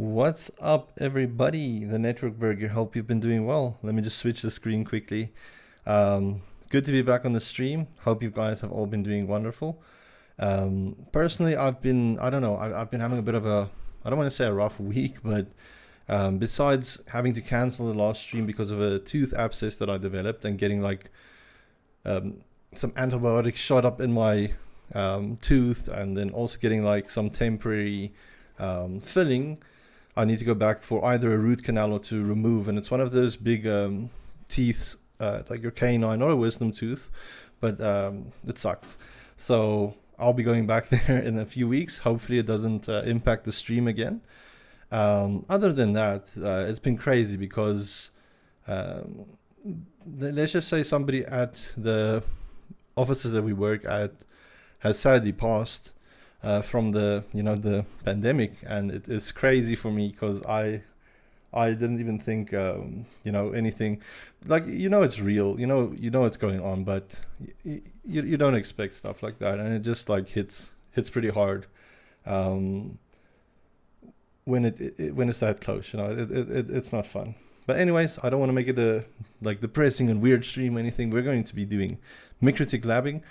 What's up, everybody? The Network Berg here. Hope you've been doing well. Let me just switch the screen quickly. Good to be back on the stream. Hope you guys have all been doing wonderful. Personally, I don't know, I've been having a bit of a, I don't want to say a rough week, but besides having to cancel the last stream because of a tooth abscess that I developed and getting like some antibiotics shot up in my tooth, and then also getting like some temporary filling. I need to go back for either a root canal or to remove, and it's one of those big teeth, like your canine or a wisdom tooth, but it sucks. So I'll be going back there in a few weeks. Hopefully it doesn't impact the stream again. Other than that, it's been crazy because let's just say somebody at the offices that we work at has sadly passed from the the pandemic, and it's crazy for me because I didn't even think anything like it's real, it's going on, but you don't expect stuff like that, and it just like hits pretty hard when it's that close. It's not fun. But anyways, I don't want to make it a like depressing and weird stream or anything. We're going to be doing Mikrotik labbing.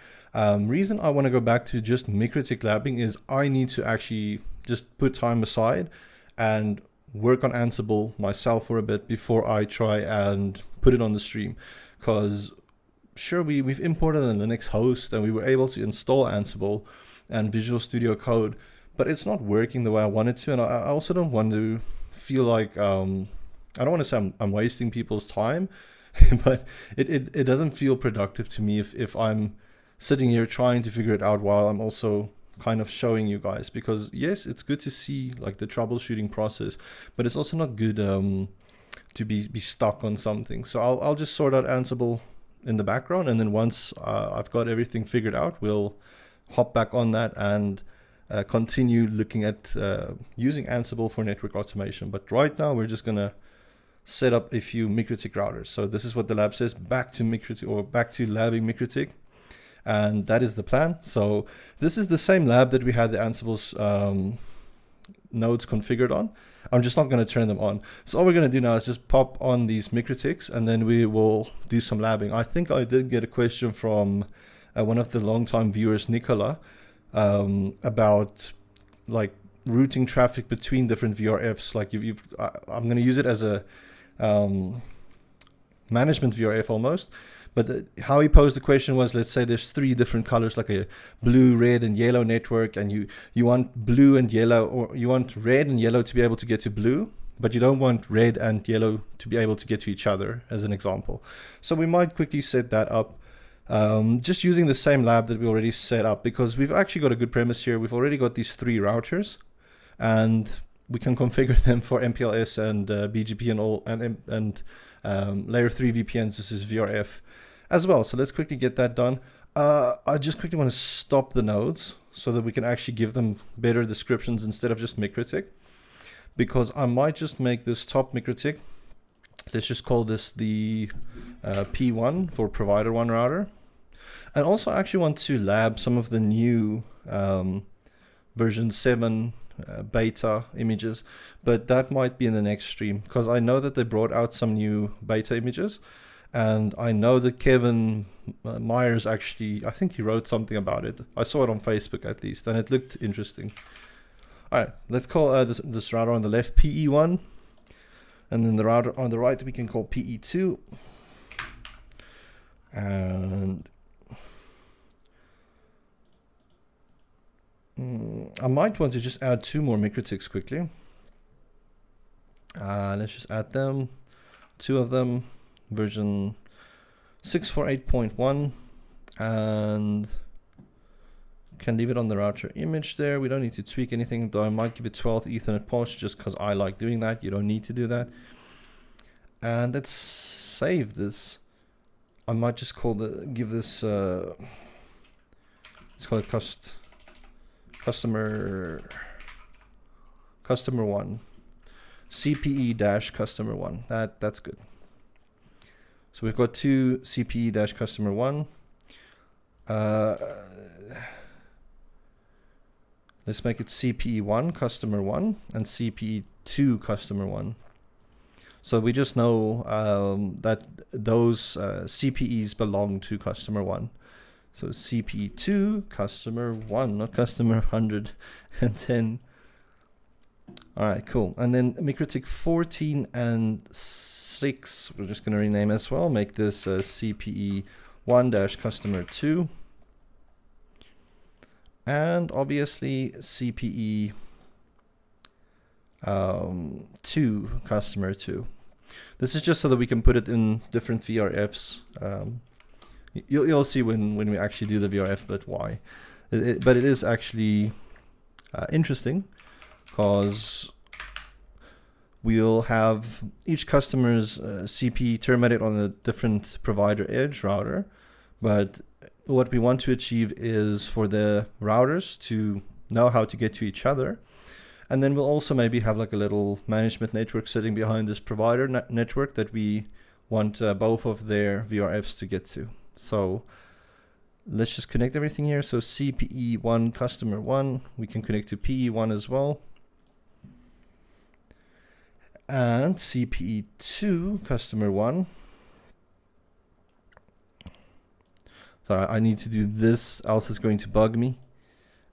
Reason I want to go back to just Mikrotik labbing is I need to actually just put time aside and work on Ansible myself for a bit before I try and put it on the stream. Because sure, we've imported a Linux host and we were able to install Ansible and Visual Studio Code, but it's not working the way I want it to. And I also don't want to feel like I don't want to say I'm wasting people's time, but it doesn't feel productive to me if I'm sitting here trying to figure it out while I'm also kind of showing you guys. Because yes, it's good to see like the troubleshooting process, but it's also not good to be stuck on something. So I'll just sort out Ansible in the background, and then once I've got everything figured out, we'll hop back on that and continue looking at using Ansible for network automation. But right now we're just gonna set up a few Mikrotik routers. So this is what the lab says: back to Mikrotik, or back to labbing Mikrotik. And that is the plan. So this is the same lab that we had the Ansible's nodes configured on. I'm just not going to turn them on. So all we're going to do now is just pop on these Mikrotiks, and then we will do some labbing. I think I did get a question from one of the longtime viewers, Nicola, about like routing traffic between different VRFs. Like I'm going to use it as a management VRF almost. But how he posed the question was, let's say there's 3 different colors, like a blue, red, and yellow network, and you want blue and yellow, or you want red and yellow to be able to get to blue, but you don't want red and yellow to be able to get to each other, as an example. So we might quickly set that up, just using the same lab that we already set up, because we've actually got a good premise here. We've already got these 3 routers, and we can configure them for MPLS and BGP and all, and layer 3 VPNs. This is VRF as well. So let's quickly get that done. I just quickly want to stop the nodes so that we can actually give them better descriptions instead of just Mikrotik, because I might just make this top Mikrotik. Let's just call this the P1 for provider 1 router. And also I actually want to lab some of the new version 7 beta images, but that might be in the next stream, because I know that they brought out some new beta images, and I know that Kevin Myers actually, I think he wrote something about it. I saw it on Facebook at least, and it looked interesting. All right, let's call this router on the left PE1, and then the router on the right we can call PE2. And I might want to just add 2 more Mikrotiks quickly. Let's just add them, 2 of them, version 648.1, and can leave it on the router image there. We don't need to tweak anything, though I might give it 12 Ethernet ports just because I like doing that. You don't need to do that. And let's save this. I might just give this let's call it customer 1, CPE-customer 1. That's good. So we've got 2 CPE-customer 1. Let's make it CPE1 customer 1 and CPE 2 customer 1. So we just know that those CPEs belong to customer 1. So CPE2 customer 1, not customer 110. All right, cool. And then Mikrotik 14 and 6, we're just going to rename as well. Make this CPE1 customer 2. And obviously CPE 2 customer 2. This is just so that we can put it in different VRFs. You'll see when we actually do the VRF, but why. But it is actually interesting, because we'll have each customer's CPE terminated on a different provider edge router, but what we want to achieve is for the routers to know how to get to each other. And then we'll also maybe have like a little management network sitting behind this provider network that we want both of their VRFs to get to. So let's just connect everything here. So CPE1 customer 1, we can connect to PE1 as well. And CPE2 customer 1. So I need to do this, else it's going to bug me.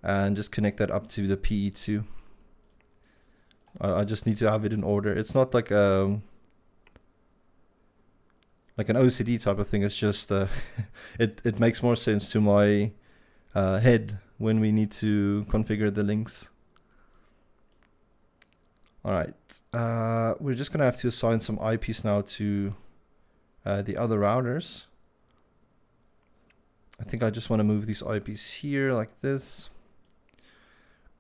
And just connect that up to the PE2. I just need to have it in order. It's not like an OCD type of thing. It's just it makes more sense to my head when we need to configure the links. All right, we're just gonna have to assign some IPs now to the other routers. I think I just want to move these IPs here like this.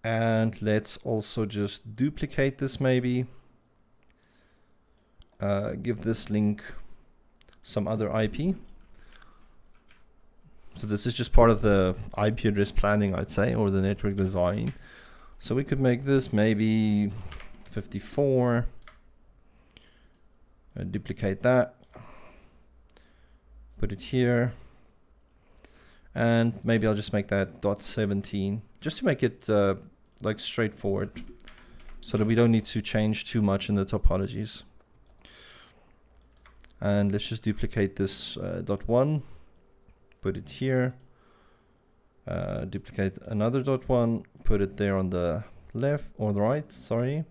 And let's also just duplicate this maybe. Give this link some other IP. So this is just part of the IP address planning, I'd say, or the network design. So we could make this maybe 54. Duplicate that. Put it here. And maybe I'll just make that .17, just to make it like straightforward, so that we don't need to change too much in the topologies. And let's just duplicate this .1, put it here, duplicate another .1, put it there on the left or the right, sorry.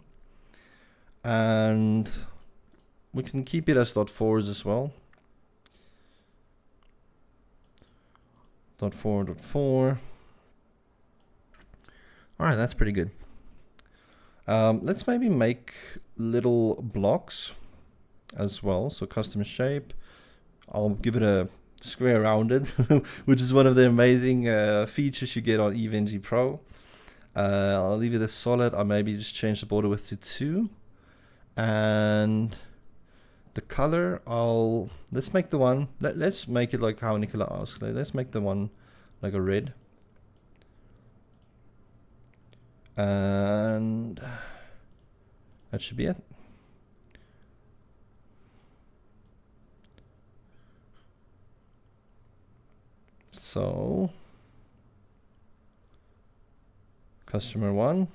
And we can keep it as .4s as well. .4. All right, that's pretty good. Let's maybe make little blocks as well. So custom shape, I'll give it a square rounded, which is one of the amazing features you get on EVNG Pro. I'll leave it as solid. I'll maybe just change the border width to 2. And the color, let's make the one, let's make it like how Nicola asked. Let's make the one like a red. And that should be it. So customer 1.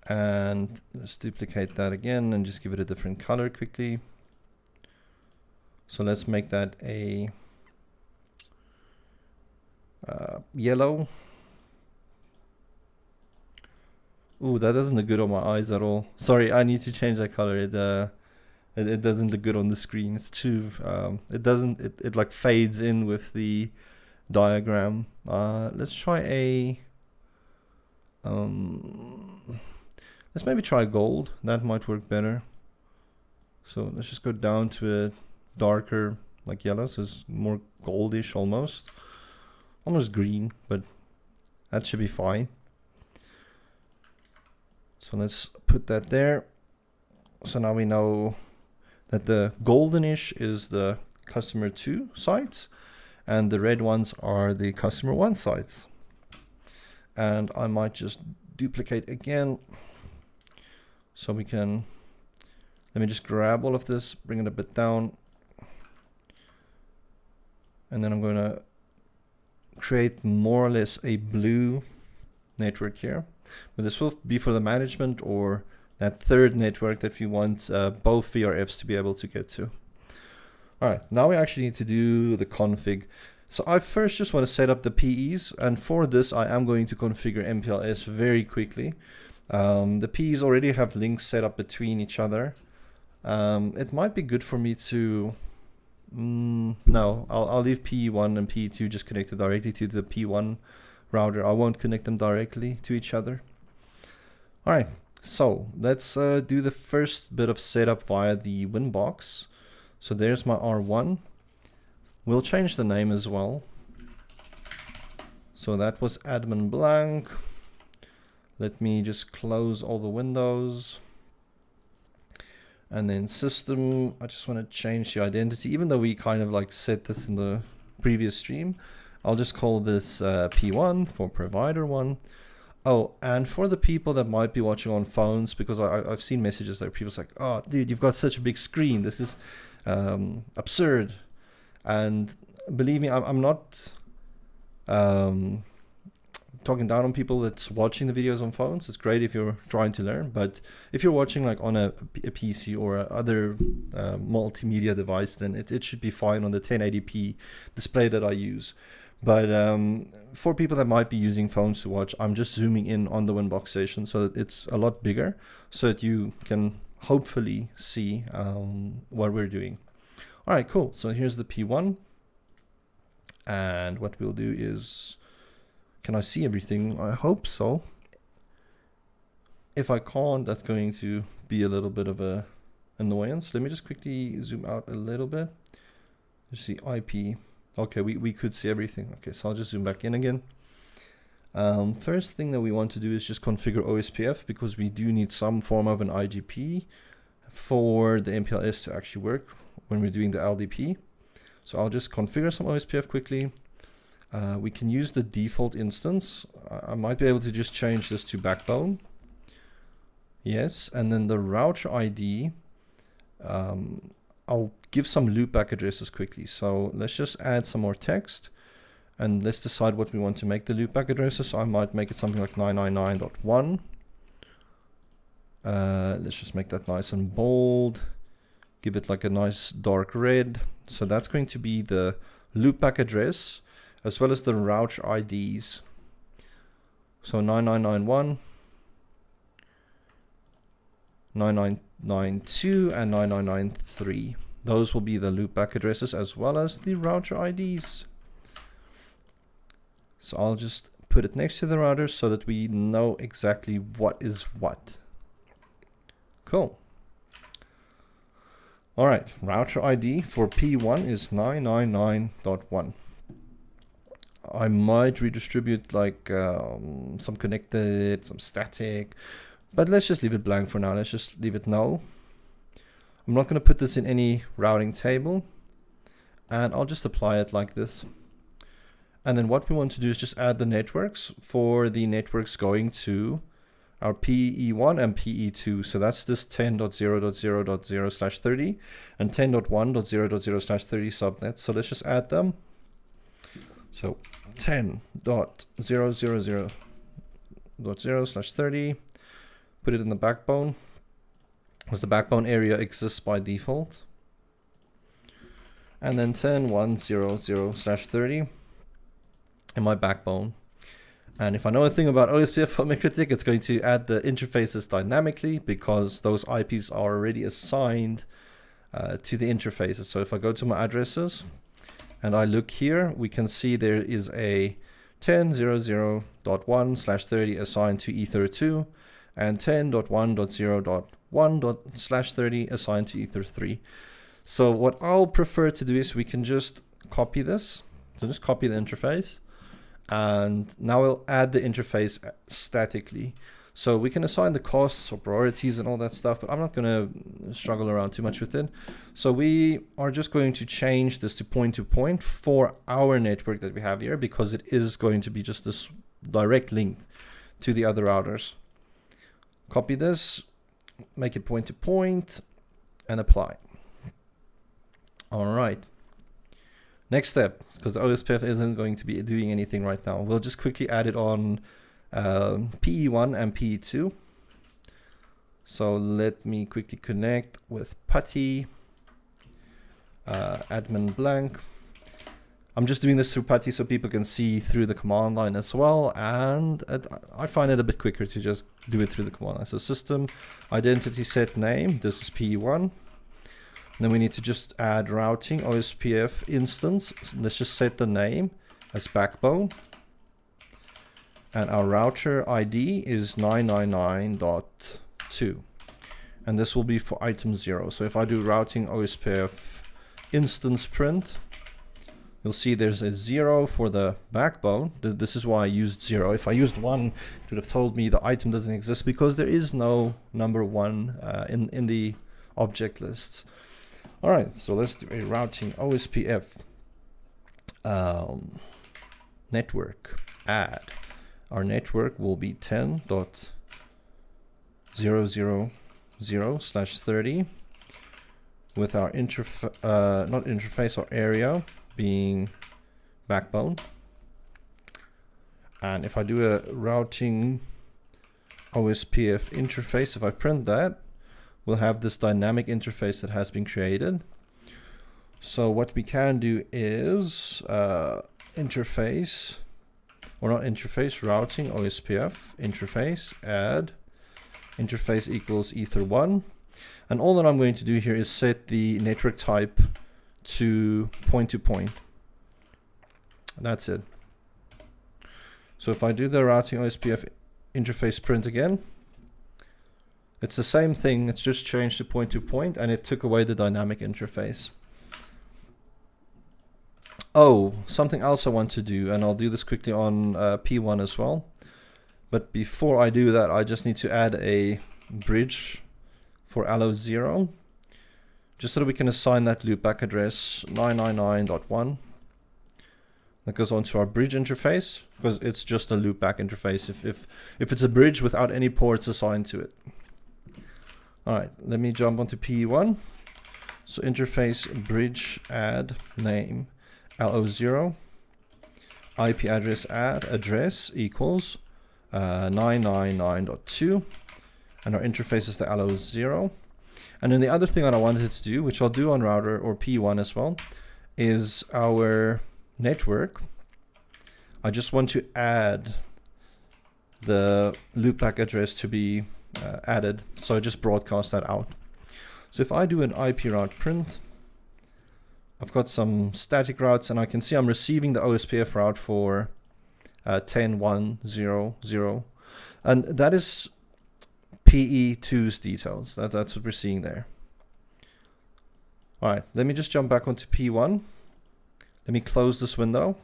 And let's duplicate that again and just give it a different color quickly. So let's make that a yellow. Ooh, that doesn't look good on my eyes at all. Sorry, I need to change that color. It doesn't look good on the screen. It's too it like fades in with the diagram. Let's try a let's maybe try gold. That might work better. So let's just go down to a darker like yellow, so it's more goldish almost green, but that should be fine. So let's put that there. So now we know that the goldenish is the customer 2 sites and the red ones are the customer 1 sites. And I might just duplicate again, so we can, let me just grab all of this, bring it a bit down, and then I'm going to create more or less a blue network here, but this will be for the management or that third network that we want both VRFs to be able to get to. All right, now we actually need to do the config. So I first just want to set up the PEs, and for this I am going to configure MPLS very quickly. The PEs already have links set up between each other. It might be good for me to, no, I'll leave PE1 and PE2 just connected directly to the P1 router. I won't connect them directly to each other. All right, so let's do the first bit of setup via the Winbox. So there's my R1. We'll change the name as well. So that was admin blank. Let me just close all the windows. And then system, I just want to change the identity, even though we kind of like set this in the previous stream. I'll just call this P1 for provider 1. Oh, and for the people that might be watching on phones, because I've seen messages that people's like, oh, dude, you've got such a big screen. This is absurd. And believe me, I'm not talking down on people that's watching the videos on phones. It's great if you're trying to learn, but if you're watching like on a PC or other multimedia device, then it should be fine on the 1080p display that I use. But for people that might be using phones to watch, I'm just zooming in on the Winbox station so that it's a lot bigger, so that you can hopefully see what we're doing. All right, cool. So here's the P1. And what we'll do is, can I see everything? I hope so. If I can't, that's going to be a little bit of a annoyance. Let me just quickly zoom out a little bit. You see IP. Okay, we could see everything. Okay, so I'll just zoom back in again. First thing that we want to do is just configure OSPF, because we do need some form of an IGP for the MPLS to actually work when we're doing the LDP. So I'll just configure some OSPF quickly. We can use the default instance. I might be able to just change this to backbone. Yes, and then the router ID, I'll give some loopback addresses quickly. So let's just add some more text and let's decide what we want to make the loopback addresses. So I might make it something like 999.1. Let's just make that nice and bold. Give it like a nice dark red. So that's going to be the loopback address as well as the router IDs. So 9991, 9992, and 9993. Those will be the loopback addresses as well as the router IDs. So I'll just put it next to the router so that we know exactly what is what. Cool. All right, router ID for P1 is 999.1. I might redistribute like some connected, some static, but let's just leave it blank for now. Let's just leave it no. I'm not going to put this in any routing table, and I'll just apply it like this. And then what we want to do is just add the networks for the networks going to our PE1 and PE2. So that's this 10.0.0.0/30 and 10.1.0.0/30 subnets. So let's just add them. So 10.0.0.0/30, put it in the backbone, because the backbone area exists by default. And then 10.1.0.0/30 in my backbone. And if I know a thing about OSPF for Mikrotik, it's going to add the interfaces dynamically, because those IPs are already assigned to the interfaces. So if I go to my addresses and I look here, we can see there is a 10.0.0.1/30 assigned to Ether2 and 10.1.0.1/30 assigned to Ether3. So what I'll prefer to do is we can just copy this. So just copy the interface. And now we'll add the interface statically. So we can assign the costs or priorities and all that stuff, but I'm not going to struggle around too much with it. So we are just going to change this to point-to-point for our network that we have here, because it is going to be just this direct link to the other routers. Copy this, make it point-to-point, and apply. All right. Next step, because the OSPF isn't going to be doing anything right now, we'll just quickly add it on PE1 and PE2. So let me quickly connect with PuTTY, admin blank. I'm just doing this through PuTTY so people can see through the command line as well, and I find it a bit quicker to just do it through the command line. So system identity set name, this is PE1. Then we need to just add routing OSPF instance. So let's just set the name as backbone. And our router ID is 999.2. And this will be for item 0. So if I do routing OSPF instance print, you'll see there's a 0 for the backbone. This is why I used 0. If I used 1, it would have told me the item doesn't exist because there is no number 1 in the object lists. All right, so let's do a routing OSPF network add. Our network will be 10.000/30 with our not interface or area being backbone. And if I do a routing OSPF interface, if I print that, we'll have this dynamic interface that has been created. So what we can do is interface, or not interface, routing OSPF interface add interface equals ether1. And all that I'm going to do here is set the network type to point-to-point. That's it. So if I do the routing OSPF interface print again, it's the same thing, it's just changed to point-to-point, and it took away the dynamic interface. Oh, something else I want to do, and I'll do this quickly on P1 as well. But before I do that, I just need to add a bridge for allo0, just so that we can assign that loopback address 999.1. That goes onto our bridge interface, because it's just a loopback interface if it's a bridge without any ports assigned to it. All right, let me jump onto PE1. So interface bridge add name allo0 IP address add address equals 999.2, and our interface is the allo0. And then the other thing that I wanted to do, which I'll do on router or P1 as well, is our network. I just want to add the loopback address to be added, so I just broadcast that out. So if I do an IP route print, I've got some static routes, and I can see I'm receiving the OSPF route for 10.1.0.0, and that is PE2's details. That's what we're seeing there. All right, let me just jump back onto P1. Let me close this window,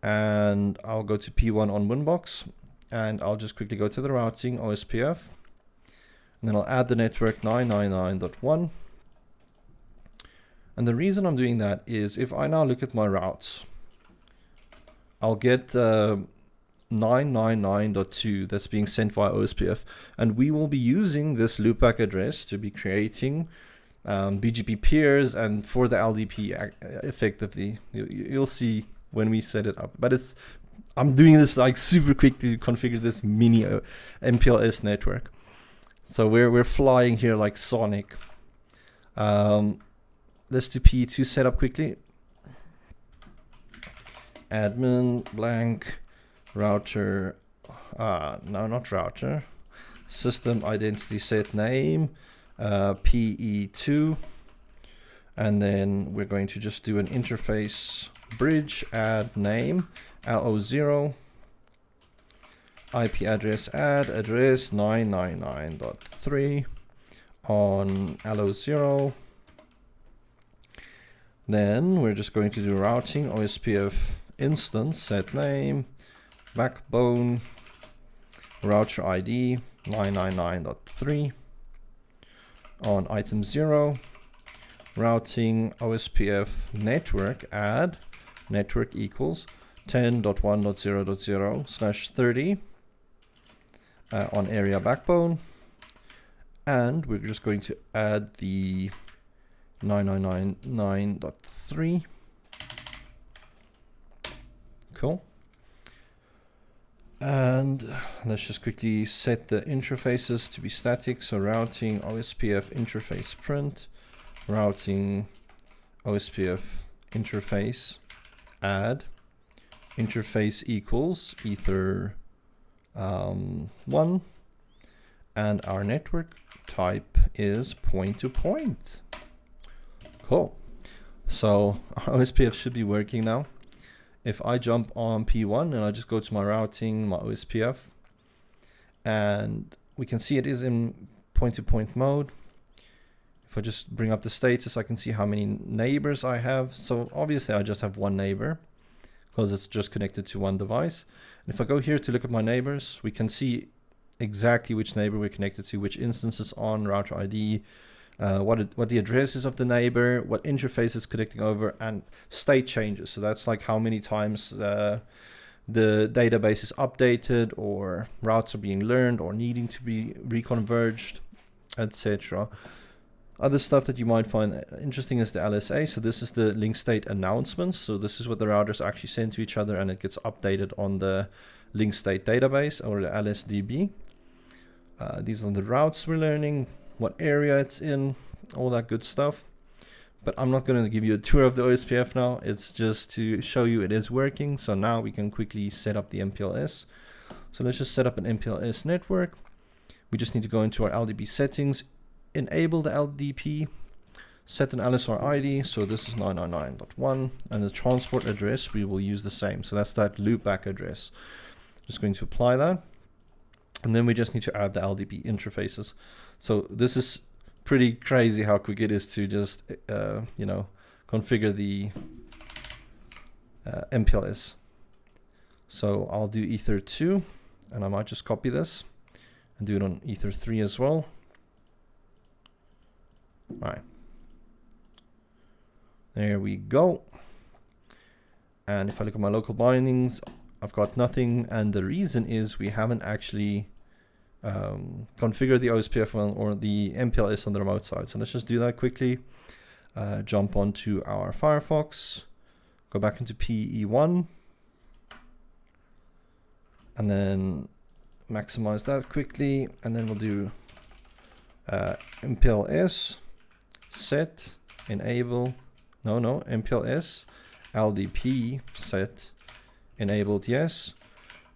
and I'll go to P1 on Winbox. And I'll just quickly go to the routing OSPF, and then I'll add the network 999.1. And the reason I'm doing that is if I now look at my routes, I'll get 999.2 that's being sent via OSPF, and we will be using this loopback address to be creating BGP peers and for the LDP effectively. You'll see when we set it up, but I'm doing this like super quick to configure this mini MPLS network. So we're flying here like Sonic. Let's do P2 setup quickly. Admin blank router. No, not router. System identity set name PE2, and then we're going to just do an interface bridge add name allo0 IP address add address 999.3 on allo0. Then we're just going to do routing OSPF instance set name backbone router ID 999.3 on item 0. Routing OSPF network add network equals 10.1.0.0/30 on area backbone, and we're just going to add the 999.9.3. Cool. And let's just quickly set the interfaces to be static. So routing OSPF interface print, routing OSPF interface add, interface equals ether 1, and our network type is point-to-point. Cool. So our OSPF should be working now. If I jump on P1 and I just go to my routing, my OSPF, and we can see it is in point-to-point mode. If I just bring up the status, I can see how many neighbors I have. So obviously I just have one neighbor because it's just connected to one device. And if I go here to look at my neighbors, we can see exactly which neighbor we're connected to, which instance is on, router ID, what the address is of the neighbor, what interface it's connecting over, and state changes. So that's like how many times the database is updated, or routes are being learned or needing to be reconverged, etc. Other stuff that you might find interesting is the LSA. So this is the link state announcements. So this is what the routers actually send to each other, and it gets updated on the link state database, or the LSDB. These are the routes we're learning, what area it's in, all that good stuff. But I'm not going to give you a tour of the OSPF now. It's just to show you it is working. So now we can quickly set up the MPLS. So let's just set up an MPLS network. We just need to go into our LDP settings, enable the LDP, set an LSR ID. So this is 999.1, and the transport address we will use the same. So that's that loopback address. Just going to apply that. And then we just need to add the LDP interfaces. So this is pretty crazy how quick it is to just, configure the MPLS. So I'll do Ether 2, and I might just copy this and do it on Ether 3 as well. All right. There we go. And if I look at my local bindings, I've got nothing, and the reason is we haven't actually configured the OSPF or the MPLS on the remote side. So let's just do that quickly. Jump onto our Firefox, go back into PE1, and then maximize that quickly, and then we'll do MPLS set enable MPLS LDP set enabled yes,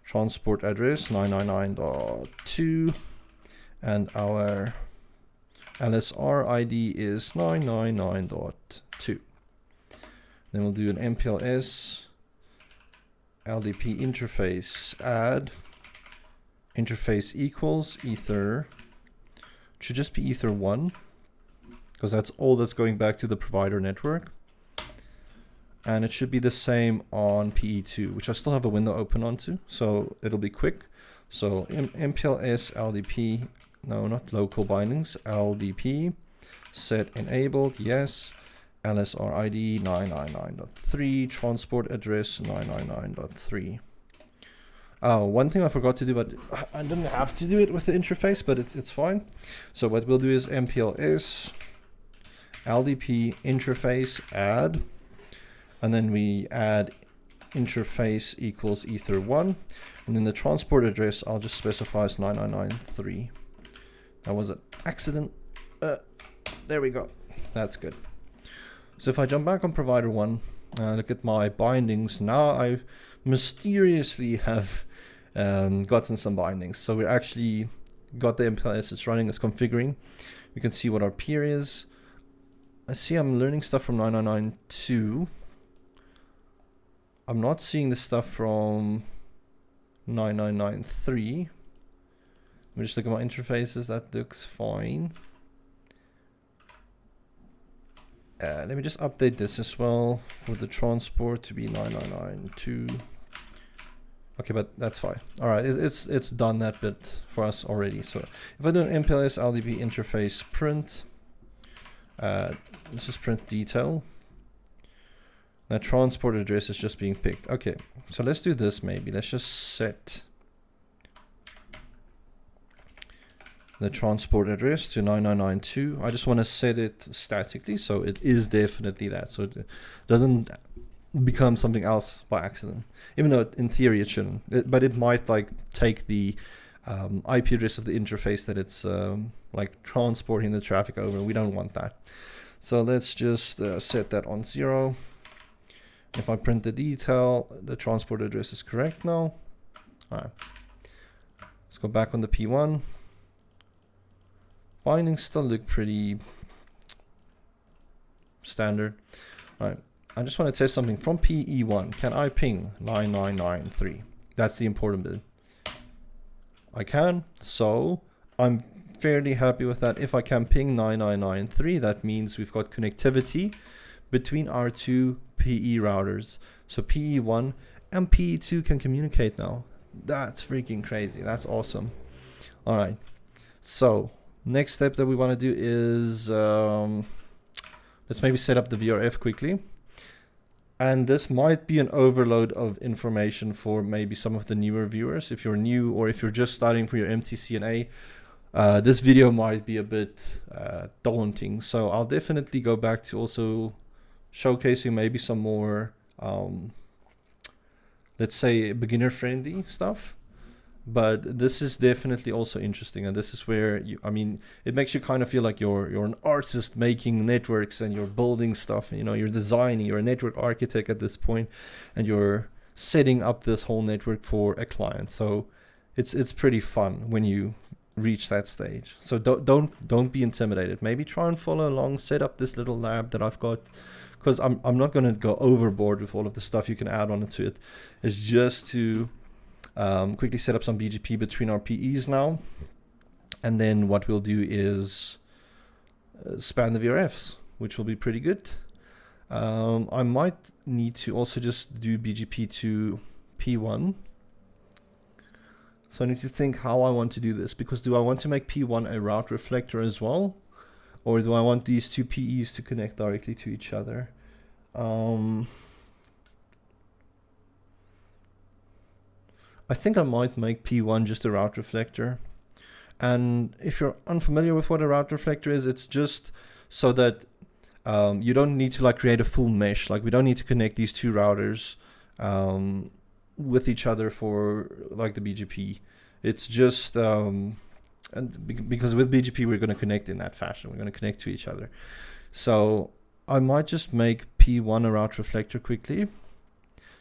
transport address 999.2, and our LSR ID is 999.2. Then we'll do an MPLS LDP interface add, interface equals ether, should just be ether 1, because that's all that's going back to the provider network. And it should be the same on PE2, which I still have a window open onto, so it'll be quick. So MPLS LDP, no, not local bindings, LDP, set enabled, yes, LSR ID 999.3, transport address 999.3. One thing I forgot to do, but I didn't have to do it with the interface, but it's fine. So what we'll do is MPLS LDP interface add, and then we add interface equals ether 1, and then the transport address I'll just specify as 999.3. That was an accident. There we go. That's good. So if I jump back on provider 1, look at my bindings. Now I mysteriously have gotten some bindings. So we actually got the MPLS, it's running, it's configuring. You can see what our peer is. I see I'm learning stuff from 999.2. I'm not seeing the stuff from 999.3. Let me just look at my interfaces. That looks fine. Let me just update this as well for the transport to be 999.2. Okay, but that's fine. All right, it's done that bit for us already. So if I do an MPLS LDP interface print, let's just print detail. That transport address is just being picked. Okay, so let's do this maybe. Let's just set the transport address to 9992. I just want to set it statically, so it is definitely that, so it doesn't become something else by accident, even though in theory it shouldn't, but it might like take the IP address of the interface that it's like transporting the traffic over. We don't want that, so let's just set that on 0. If I print the detail, the transport address is correct now. All right, let's go back on the P1. Bindings still look pretty standard. All right, I just want to test something from PE1. Can I ping 9993? That's the important bit. I can, so I'm fairly happy with that. If I can ping 9993, that means we've got connectivity between our two PE routers. So PE1 and PE2 can communicate now. That's freaking crazy. That's awesome. All right, so next step that we want to do is let's maybe set up the VRF quickly. And this might be an overload of information for maybe some of the newer viewers. If you're new or if you're just starting for your MTCNA, this video might be a bit daunting. So I'll definitely go back to also showcasing maybe some more, let's say, beginner-friendly stuff. But this is definitely also interesting, and this is where I mean, it makes you kind of feel like you're an artist making networks, and you're building stuff. You know, you're designing. You're a network architect at this point, and you're setting up this whole network for a client. So it's pretty fun when you reach that stage. So don't be intimidated. Maybe try and follow along. Set up this little lab that I've got, because I'm not going to go overboard with all of the stuff you can add on to it. It's just to quickly set up some BGP between our PEs now, and then what we'll do is span the VRFs, which will be pretty good. I might need to also just do BGP to P1. So I need to think how I want to do this, because do I want to make P1 a route reflector as well, or do I want these two PEs to connect directly to each other? I think I might make P1 just a route reflector. And if you're unfamiliar with what a route reflector is, it's just so that you don't need to like create a full mesh. Like we don't need to connect these two routers with each other for like the BGP. It's just, and because with BGP, we're going to connect in that fashion. We're going to connect to each other. So I might just make P1 a route reflector quickly,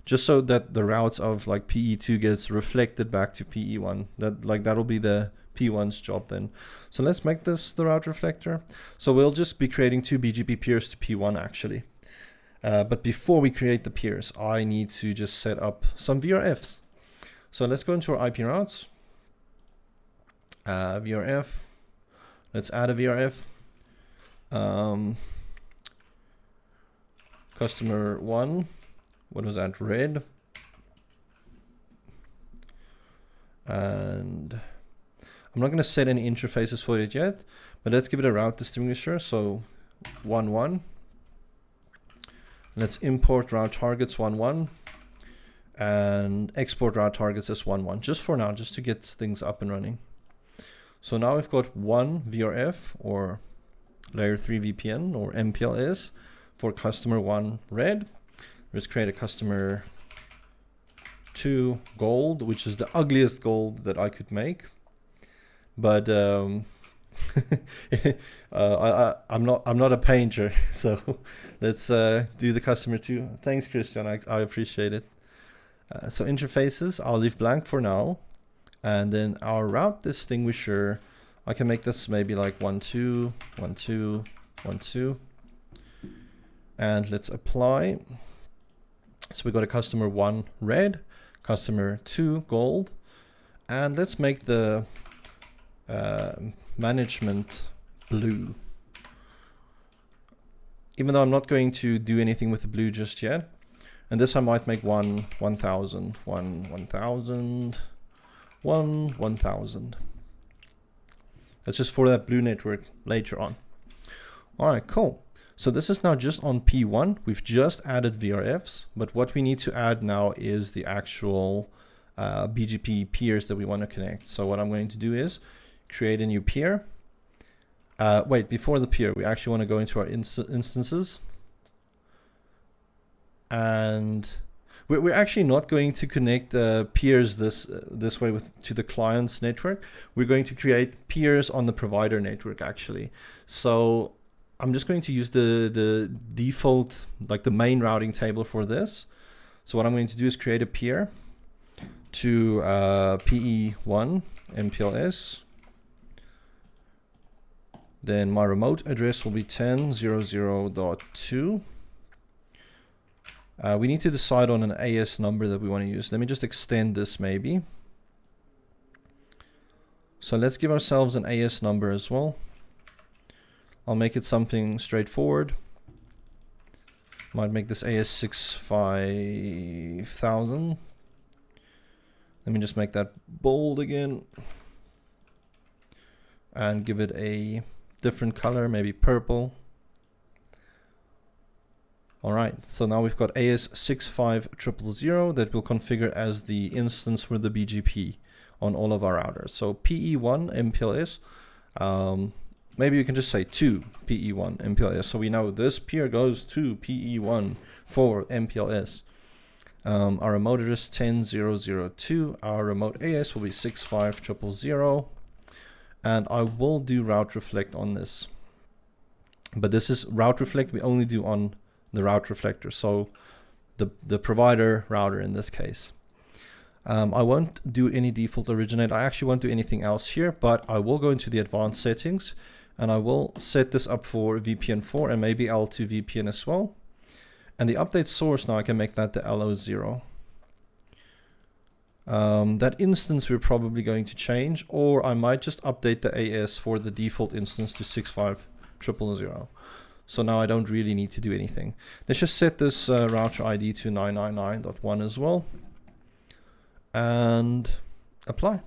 just so that the routes of like PE2 gets reflected back to PE1. That'll be the P1's job then. So let's make this the route reflector. So we'll just be creating two BGP peers to P1 actually. But before we create the peers, I need to just set up some VRFs. So let's go into our IP routes. VRF. Let's add a VRF. Customer 1. What was that? Red. And I'm not going to set any interfaces for it yet, but let's give it a route distinguisher. So 1.1. Let's import route targets 1.1 and export route targets as 1.1 just for now, just to get things up and running. So now we've got one VRF or layer 3 VPN or MPLS for customer 1 red. Let's create a customer 2 gold, which is the ugliest gold that I could make. But I'm not a painter, so let's do the customer 2. Thanks, Christian. I appreciate it. So interfaces, I'll leave blank for now, and then our route distinguisher, I can make this maybe like 1.2, 1.2, 1.2, and let's apply. So we got a customer 1 red, customer 2 gold, and let's make the management blue. Even though I'm not going to do anything with the blue just yet. And this I might make 1,000, 1,000. That's just for that blue network later on. All right, cool. So this is now just on P1. We've just added VRFs, but what we need to add now is the actual BGP peers that we want to connect. So what I'm going to do is create a new peer. Wait, before the peer, we actually want to go into our instances. And we're actually not going to connect peers this way to the client's network. We're going to create peers on the provider network actually. So I'm just going to use the default, like the main routing table for this. So what I'm going to do is create a peer to PE1 MPLS. Then my remote address will be 10.0.0.2. We need to decide on an AS number that we want to use. Let me just extend this maybe. So let's give ourselves an AS number as well. I'll make it something straightforward. Might make this AS 65000. Let me just make that bold again. And give it a different color, maybe purple. All right, so now we've got AS 65000 that we'll configure as the instance for the BGP on all of our routers. So PE1 MPLS, maybe we can just say to PE1 MPLS. So we know this peer goes to PE1 for MPLS. Our remote address 10.0.0.2. Our remote AS will be 65000. And I will do route reflect on this. But this is route reflect we only do on the route reflector. So the provider router in this case. I won't do any default originate. I actually won't do anything else here, but I will go into the advanced settings and I will set this up for VPN 4 and maybe L2 VPN as well. And the update source now I can make that the LO0. That instance we're probably going to change, or I might just update the AS for the default instance to 65000. So now I don't really need to do anything. Let's just set this router ID to 999.1 as well. And apply.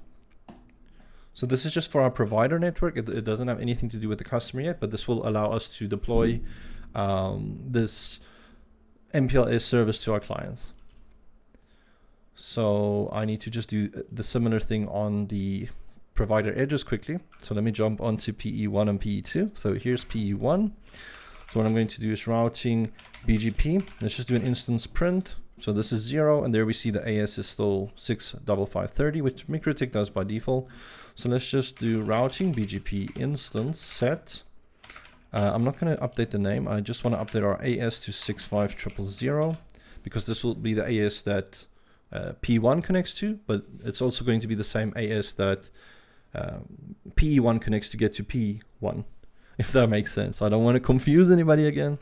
So this is just for our provider network. It doesn't have anything to do with the customer yet, but this will allow us to deploy this MPLS service to our clients. So I need to just do the similar thing on the provider edges quickly. So let me jump onto PE1 and PE2. So here's PE1. So what I'm going to do is routing BGP. Let's just do an instance print. So this is 0, and there we see the AS is still 65530, which Mikrotik does by default. So let's just do routing BGP instance set. I'm not going to update the name. I just want to update our AS to 65000 because this will be the AS that P1 connects to, but it's also going to be the same AS that PE1 connects to get to P1, if that makes sense. I don't want to confuse anybody again.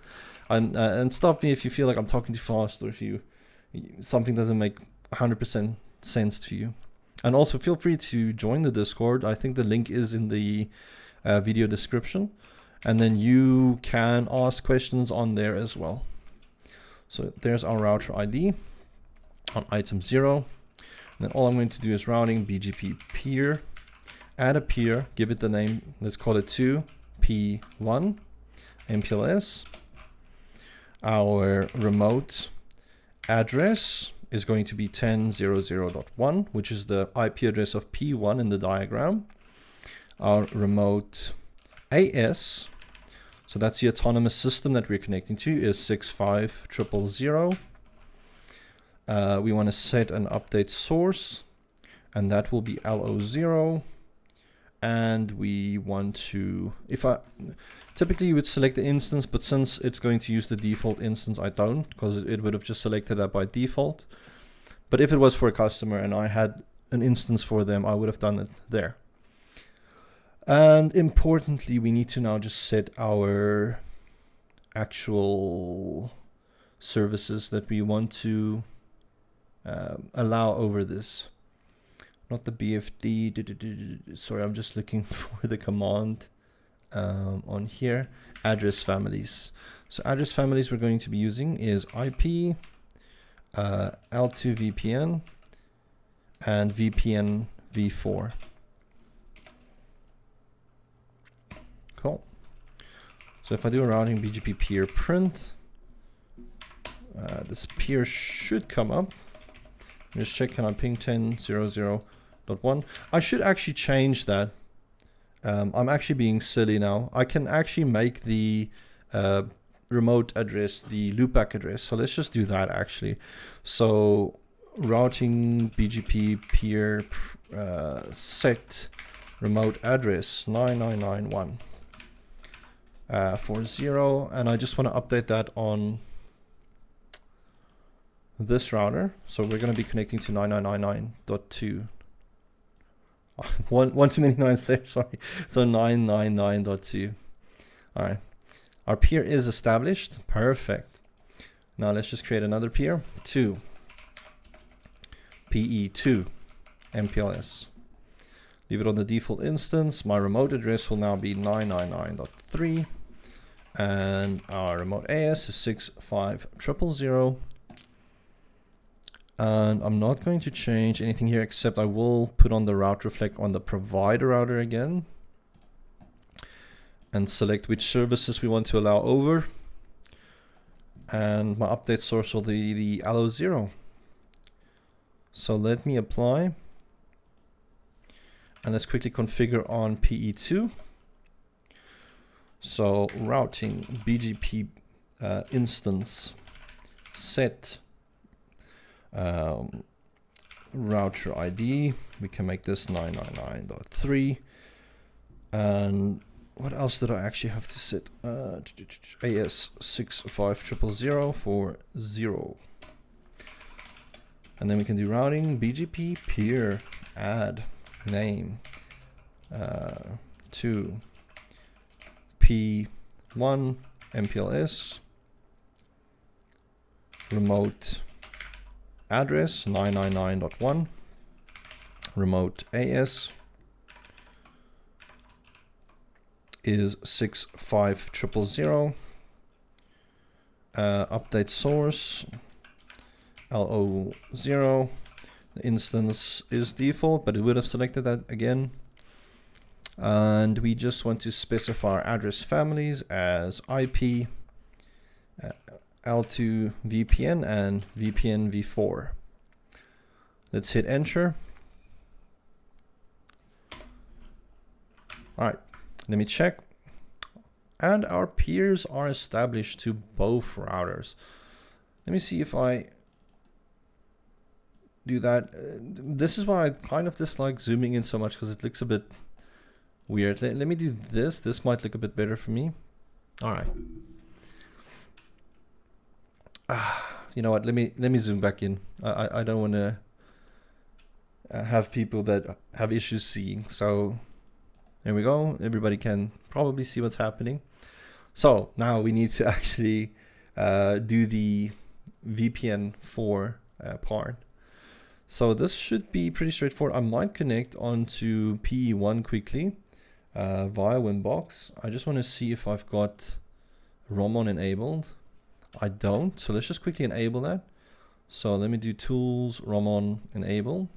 And stop me if you feel like I'm talking too fast or if something doesn't make 100% sense to you. And also feel free to join the Discord. I think the link is in the video description. And then you can ask questions on there as well. So there's our router ID on item 0. And then all I'm going to do is routing BGP peer, add a peer, give it the name, let's call it 2 P1 MPLS. Our remote address is going to be 10.0.0.1, which is the IP address of P1 in the diagram. Our remote AS, so that's the autonomous system that we're connecting to, is 65000. We want to set an update source, and that will be LO0. And we want to, typically you would select the instance, but since it's going to use the default instance, I don't, because it would have just selected that by default. But if it was for a customer and I had an instance for them, I would have done it there. And importantly, we need to now just set our actual services that we want to allow over this. Not the BFD, sorry, I'm just looking for the command on here. Address families. So address families we're going to be using is IP, L2 VPN, and VPN v4. Cool. So if I do a routing BGP peer print, this peer should come up. Just check, can I ping 10.0.0.1? I should actually change that I'm actually being silly now. I can actually make the remote address the loopback address. So let's just do that actually. So routing BGP peer set remote address 9991 40, and I just want to update that on this router. So we're going to be connecting to 9999.2. One too many nines there, sorry. So 999.2. All right, our peer is established. Perfect. Now let's just create another peer, 2 PE2 MPLS. Leave it on the default instance. My remote address will now be 999.3, and our remote AS is 65000. And I'm not going to change anything here, except I will put on the route reflect on the provider router again and select which services we want to allow over. And my update source will be the allo0. So let me apply. And let's quickly configure on PE2. So routing BGP instance set router ID. We can make this 999.3. And what else did I actually have to set? AS 65000 for 0. And then we can do routing BGP peer add name 2 P1 MPLS remote address 999.1 remote AS is 65000. Update source LO0. The instance is default, but it would have selected that again. And we just want to specify our address families as IP, L2 VPN, and VPN v4. Let's hit enter. All right, let me check. And our peers are established to both routers. Let me see if I do that. This is why I kind of dislike zooming in so much, because it looks a bit weird. Let me do this. This might look a bit better for me. All right. You know what? Let me zoom back in. I don't want to have people that have issues seeing. So there we go. Everybody can probably see what's happening. So now we need to actually do the VPN 4 part. So this should be pretty straightforward. I might connect onto PE1 quickly via Winbox. I just want to see if I've got ROM-on enabled. I don't, so let's just quickly enable that. So let me do tools, ROM-on enable.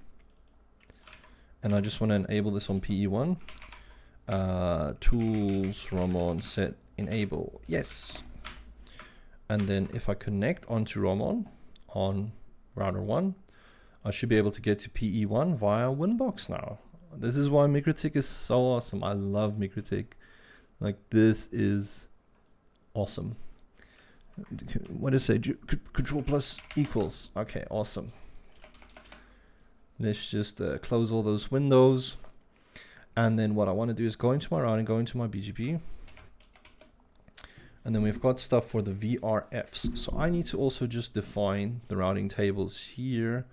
And I just want to enable this on PE1. Tools, ROM-on set enable, yes. And then if I connect onto ROM-on on router 1, I should be able to get to PE1 via Winbox now. This is why Mikrotik is so awesome. I love Mikrotik. Like, this is awesome. What is it? Control plus equals. Okay, awesome. Let's just close all those windows. And then what I want to do is go into my routing, go into my BGP. And then we've got stuff for the VRFs. So I need to also just define the routing tables here.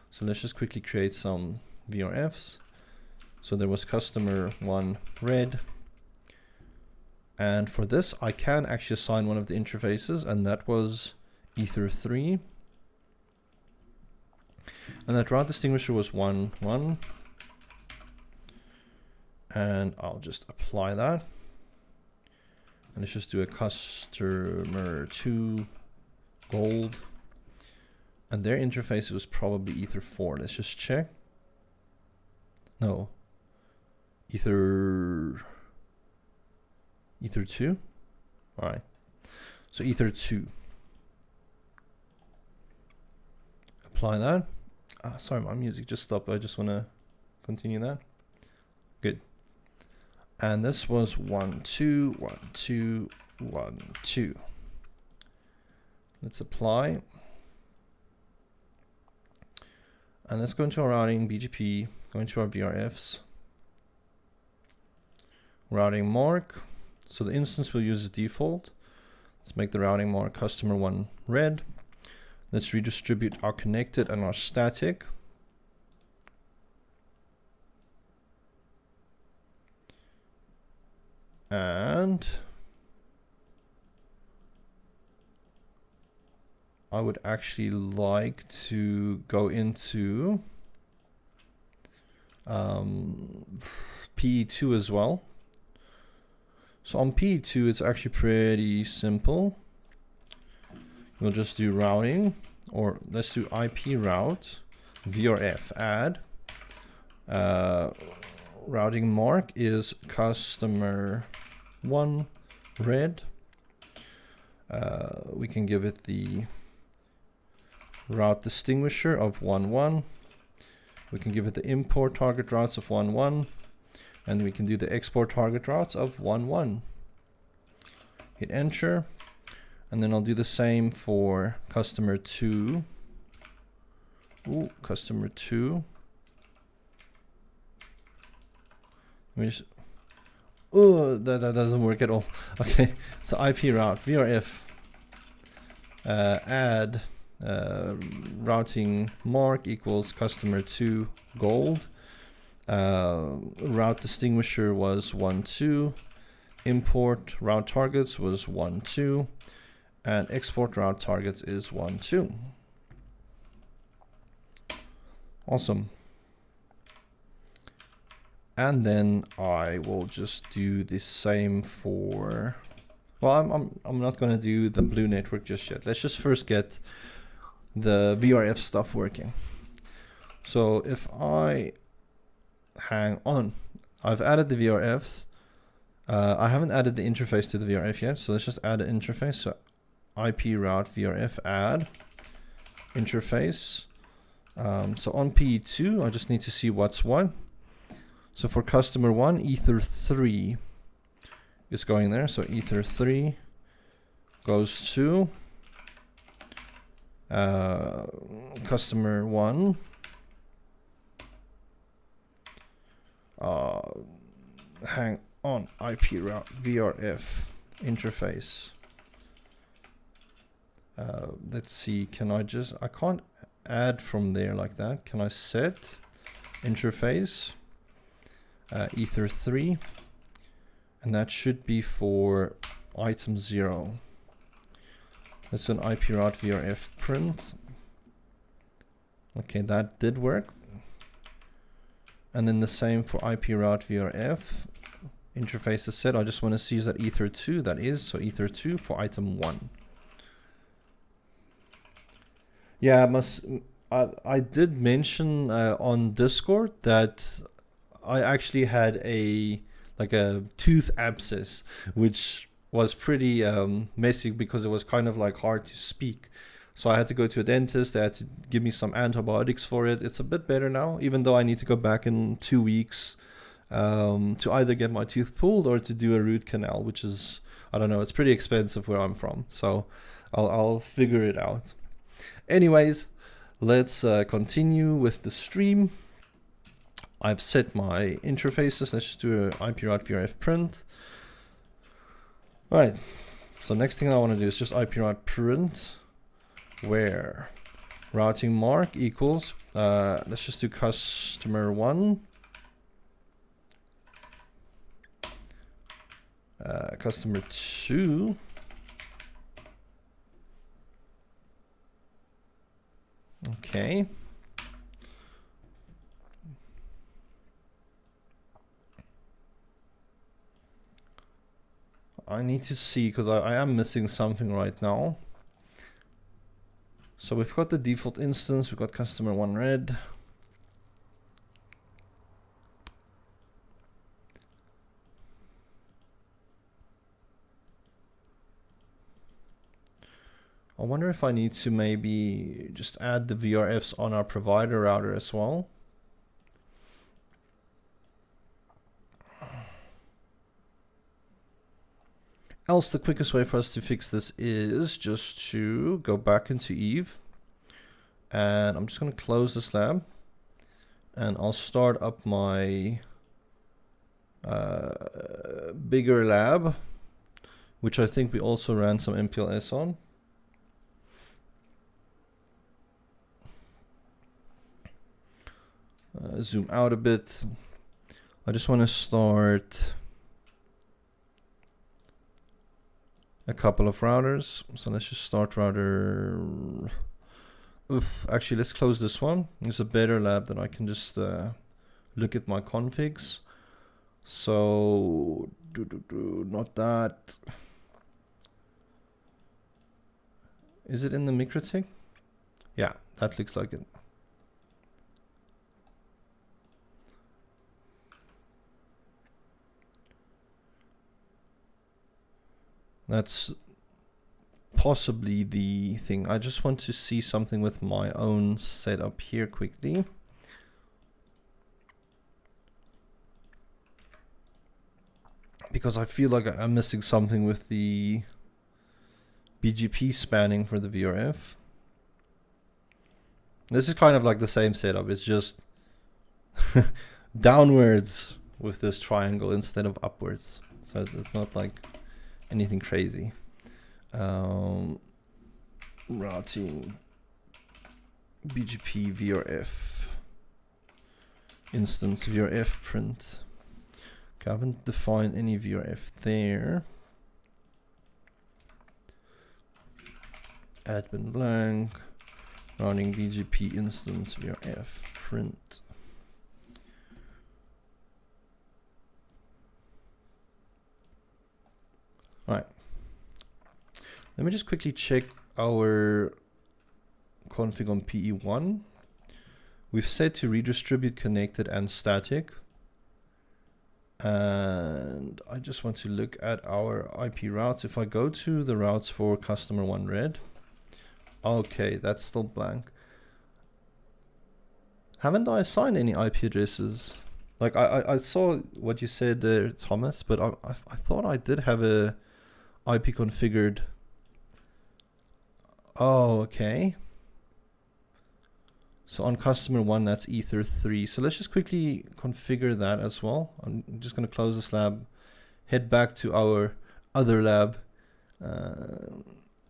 So let's just quickly create some VRFs. So there was customer 1 red. And for this, I can actually assign one of the interfaces, and that was Ether 3. And that route distinguisher was 1, 1. And I'll just apply that. And let's just do a customer 2 gold. And their interface was probably Ether 4. Let's just check. No. Ether 2. All right. So Ether 2. Apply that. Sorry, my music just stopped. I just want to continue that. Good. And this was 1, 2, 1, 2, 1, 2. Let's apply. And let's go into our routing BGP, go into our VRFs. Routing mark. So the instance we'll use is default. Let's make the routing mark customer 1 red. Let's redistribute our connected and our static. And I would actually like to go into PE2 as well. So on PE2, it's actually pretty simple. We'll just do routing, or let's do IP route, VRF add. Routing mark is customer 1 red. We can give it the route distinguisher of 1, 1. We can give it the import target routes of 1, 1. And we can do the export target routes of 1, 1. Hit enter. And then I'll do the same for customer 2. Ooh, customer 2. Oh, that doesn't work at all. Okay, so IP route, VRF, add routing mark equals customer 2 gold. Route distinguisher was 1, 2. Import route targets was 1, 2. And export route targets is 1, 2. Awesome. And then I will just do the same for, well, I'm not going to do the blue network just yet. Let's just first get the VRF stuff working. So if I hang on, I've added the VRFs. I haven't added the interface to the VRF yet, so let's just add an interface. So IP route VRF add interface. So on PE2, I just need to see what's what. So for customer 1, ether 3 is going there. So ether 3 goes to customer 1. Hang on, IP route VRF interface. Let's see, I can't add from there like that. Can I set interface ether 3, and that should be for item 0. That's an IP route VRF print. Okay, that did work. And then the same for IP route VRF. Interface is set. I just want to see is that ether 2. That is, so ether 2 for item 1. Yeah, I did mention on Discord that I actually had a tooth abscess, which was pretty messy because it was kind of like hard to speak. So I had to go to a dentist. They had to give me some antibiotics for it. It's a bit better now, even though I need to go back in 2 weeks to either get my tooth pulled or to do a root canal, which is, I don't know, it's pretty expensive where I'm from. So I'll figure it out. Anyways, let's continue with the stream. I've set my interfaces. Let's just do an IP route VRF print. All right. So next thing I want to do is just IP route print where routing mark equals, let's just do customer 1. Customer 2. Okay. I need to see because I am missing something right now. So we've got the default instance, we've got customer 1 red. I wonder if I need to maybe just add the VRFs on our provider router as well. Else the quickest way for us to fix this is just to go back into Eve, and I'm just going to close this lab, and I'll start up my bigger lab, which I think we also ran some MPLS on. Zoom out a bit. I just want to start a couple of routers. So let's just start router. Actually, let's close this one. It's a better lab that I can just look at my configs. So not that. Is it in the Mikrotik? Yeah, that looks like it. That's possibly the thing. I just want to see something with my own setup here quickly. Because I feel like I'm missing something with the BGP spanning for the VRF. This is kind of like the same setup. It's just downwards with this triangle instead of upwards. So it's not like anything crazy. Routing BGP VRF instance VRF print. Okay, I haven't defined any VRF there. Admin blank. Routing BGP instance VRF print. All right. Let me just quickly check our config on PE1. We've set to redistribute connected and static. And I just want to look at our IP routes. If I go to the routes for customer 1 red, okay, that's still blank. Haven't I assigned any IP addresses? Like I saw what you said there, Thomas, but I thought I did have a IP configured. Oh, okay. So on customer 1, that's ether 3. So let's just quickly configure that as well. I'm just going to close this lab, head back to our other lab,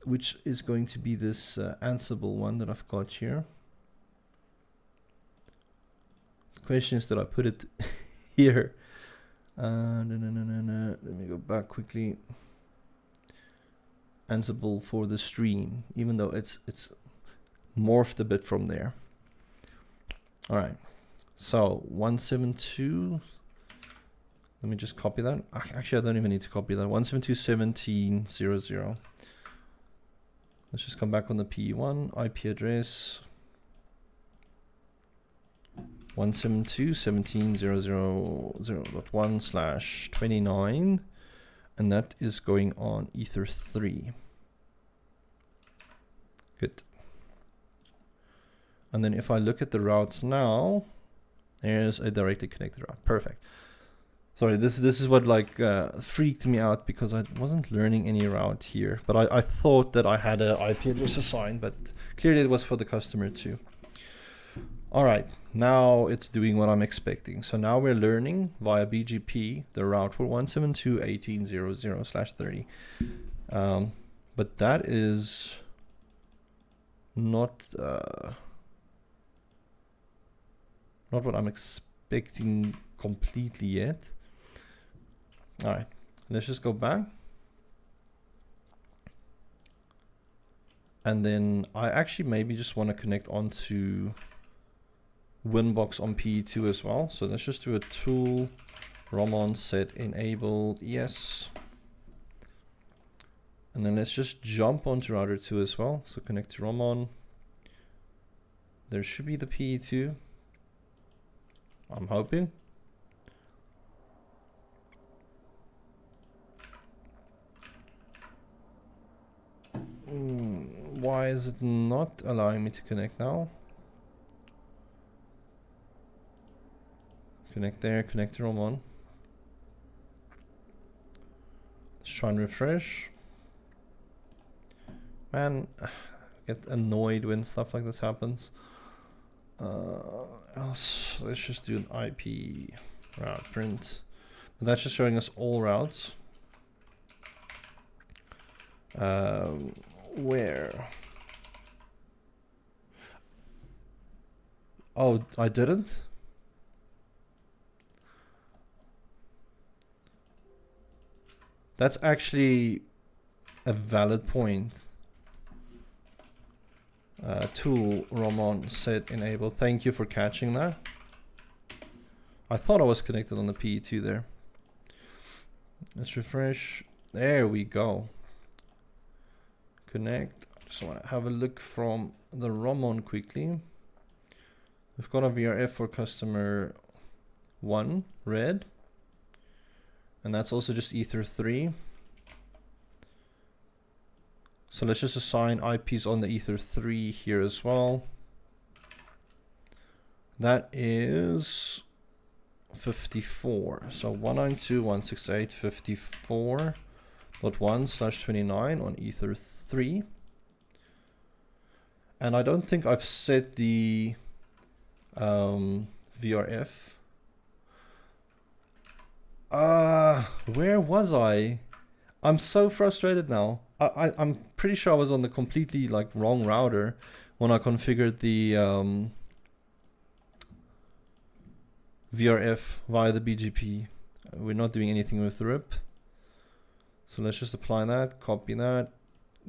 which is going to be this Ansible one that I've got here. The question is that I put it here. Let me go back quickly. Ansible for the stream, even though it's morphed a bit from there. All right, so 172. Let me just copy that. Actually, I don't even need to copy that. 172.17.00. Let's just come back on the PE1 IP address. 172.17.0.0.1/29, and that is going on ether 3. Good. And then if I look at the routes now, there's a directly connected route. Perfect. Sorry, this is what like freaked me out because I wasn't learning any route here. But I thought that I had an IP address assigned, but clearly it was for the customer too. All right, now it's doing what I'm expecting. So now we're learning via BGP the route for 172.18.00/30. But that is not what I'm expecting completely yet. All right, let's just go back. And then I actually maybe just want to connect onto Winbox on PE2 as well. So let's just do a tool Romon set enabled yes. And then let's just jump onto router 2 as well. So connect to Romon. There should be the PE2. I'm hoping. Why is it not allowing me to connect now? Connect there, connect to Romon. Let's try and refresh. Man, I get annoyed when stuff like this happens. Else, let's just do an IP route print. But that's just showing us all routes. Where? Oh, I didn't? That's actually a valid point. Tool Roman set enable. Thank you for catching that. I thought I was connected on the PE2 there. Let's refresh. There we go. Connect. Just want to have a look from the Roman quickly. We've got a VRF for customer 1, red. And that's also just Ether 3. So let's just assign IPs on the Ether 3 here as well. That is 54. So 192.168.54.1/29 on Ether 3. And I don't think I've set the VRF. Where was I? I'm so frustrated now. I'm pretty sure I was on the completely like wrong router when I configured the VRF via the BGP. We're not doing anything with RIP. So let's just apply that, copy that,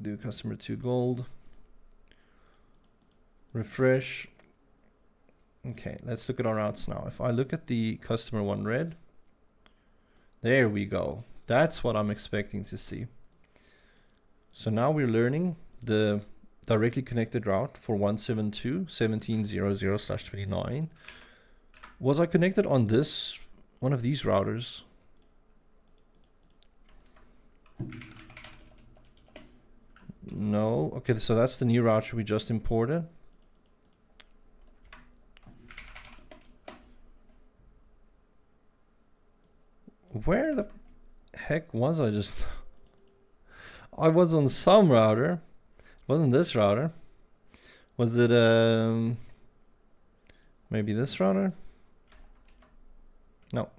do customer 2 gold, refresh. Okay, let's look at our routes now. If I look at the customer 1 red, there we go. That's what I'm expecting to see. So now we're learning the directly connected route for 172.17.00/29. Was I connected on this, one of these routers? No. Okay, so that's the new router we just imported. Where the heck was I just? I was on some router. Wasn't this router? Was it maybe this router? No.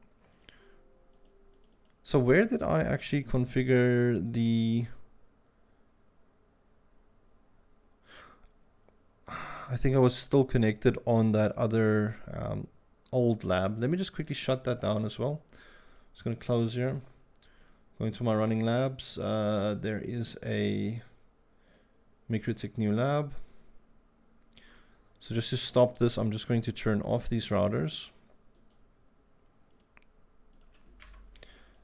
So where did I actually configure the? I think I was still connected on that other old lab. Let me just quickly shut that down as well. Just going to close here. Going to my running labs. There is a Mikrotik new lab. So just to stop this, I'm just going to turn off these routers.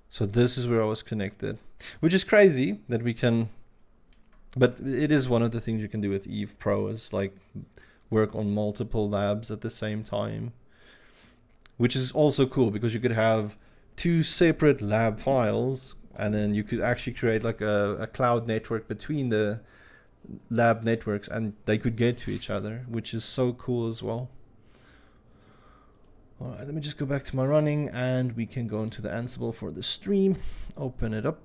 So this is where I was connected, which is crazy that we can, but it is one of the things you can do with Eve Pro is like work on multiple labs at the same time, which is also cool because you could have 2 separate lab files and then you could actually create like a cloud network between the lab networks and they could get to each other, which is so cool as well. All right, let me just go back to my running and we can go into the Ansible for the stream, open it up.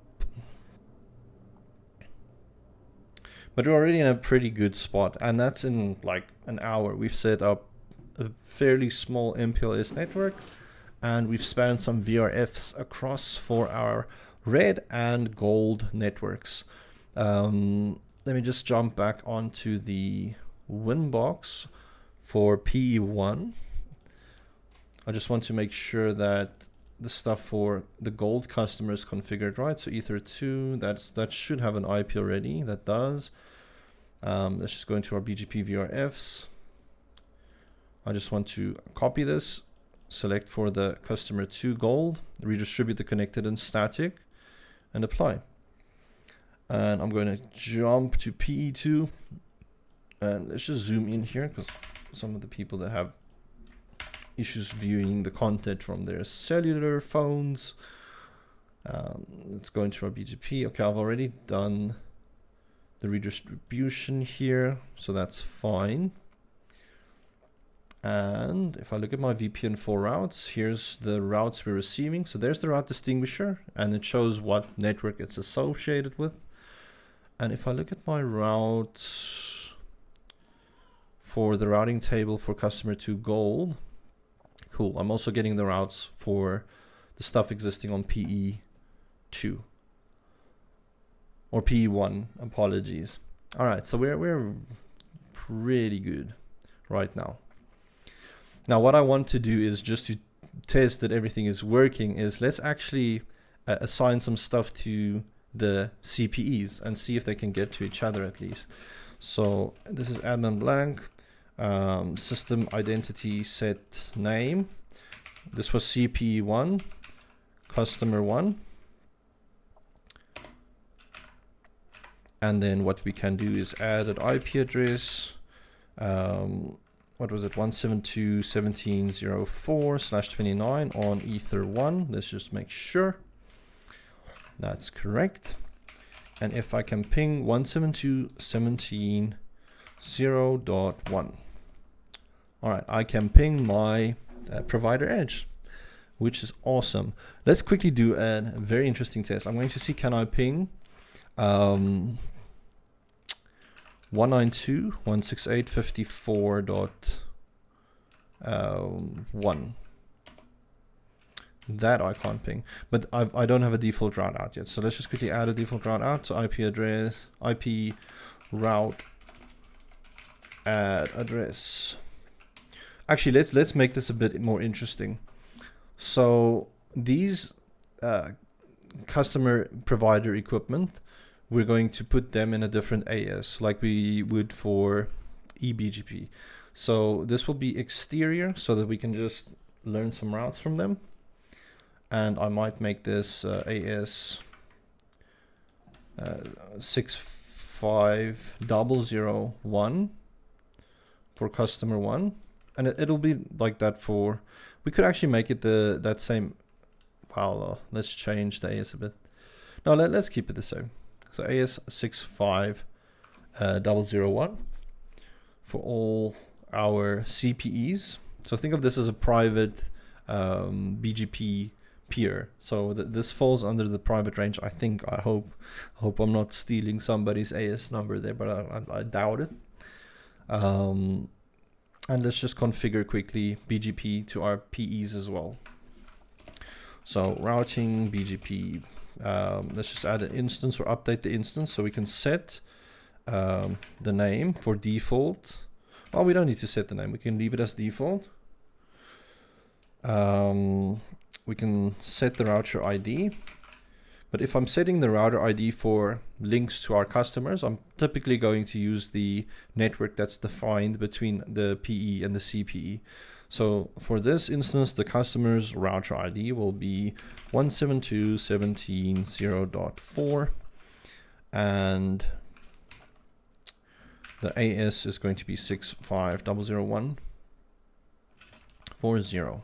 But we're already in a pretty good spot, and that's in like an hour. We've set up a fairly small MPLS network and we've spanned some VRFs across for our red and gold networks. Let me just jump back onto the Winbox for PE1. I just want to make sure that the stuff for the gold customer is configured right. So Ether 2, that should have an IP already. That does. Let's just go into our BGP VRFs. I just want to copy this, select for the customer 2 gold, redistribute the connected and static, and apply. And I'm going to jump to PE2. And let's just zoom in here because some of the people that have issues viewing the content from their cellular phones. Let's go into our BGP. Okay, I've already done the redistribution here, so that's fine. And if I look at my VPN4 routes, here's the routes we're receiving. So there's the route distinguisher, and it shows what network it's associated with. And if I look at my routes for the routing table for customer 2 gold, cool. I'm also getting the routes for the stuff existing on PE2 or PE1, apologies. All right, so we're pretty good right now. Now, what I want to do is just to test that everything is working is let's actually assign some stuff to the CPEs and see if they can get to each other at least. So this is admin blank, system identity set name. This was CPE1, customer 1. And then what we can do is add an IP address. What was it? 172.17.04/29 on Ether1. Let's just make sure that's correct. And if I can ping 172.17.0.1. All right, I can ping my provider edge, which is awesome. Let's quickly do a very interesting test. I'm going to see, can I ping 192.168.54.1. That I can't ping, but I don't have a default route out yet. So let's just quickly add a default route out to IP address, IP route add address. Actually, let's make this a bit more interesting. So these customer provider equipment, we're going to put them in a different AS like we would for Ebgp. So this will be exterior so that we can just learn some routes from them. And I might make this AS 65001 for customer 1. And it'll be like that for, we could actually make it that same, well, let's change the AS a bit. No, let's keep it the same. So AS 65001 for all our CPEs. So think of this as a private BGP peer. So this falls under the private range. I hope I'm not stealing somebody's AS number there, but I doubt it. And let's just configure quickly BGP to our PEs as well. So routing BGP. Let's just add an instance or update the instance so we can set the name for default. Well, we don't need to set the name. We can leave it as default. We can set the router ID. But if I'm setting the router ID for links to our customers, I'm typically going to use the network that's defined between the PE and the CPE. So for this instance, the customer's router ID will be 172.17.0.4, and the AS is going to be 6500140.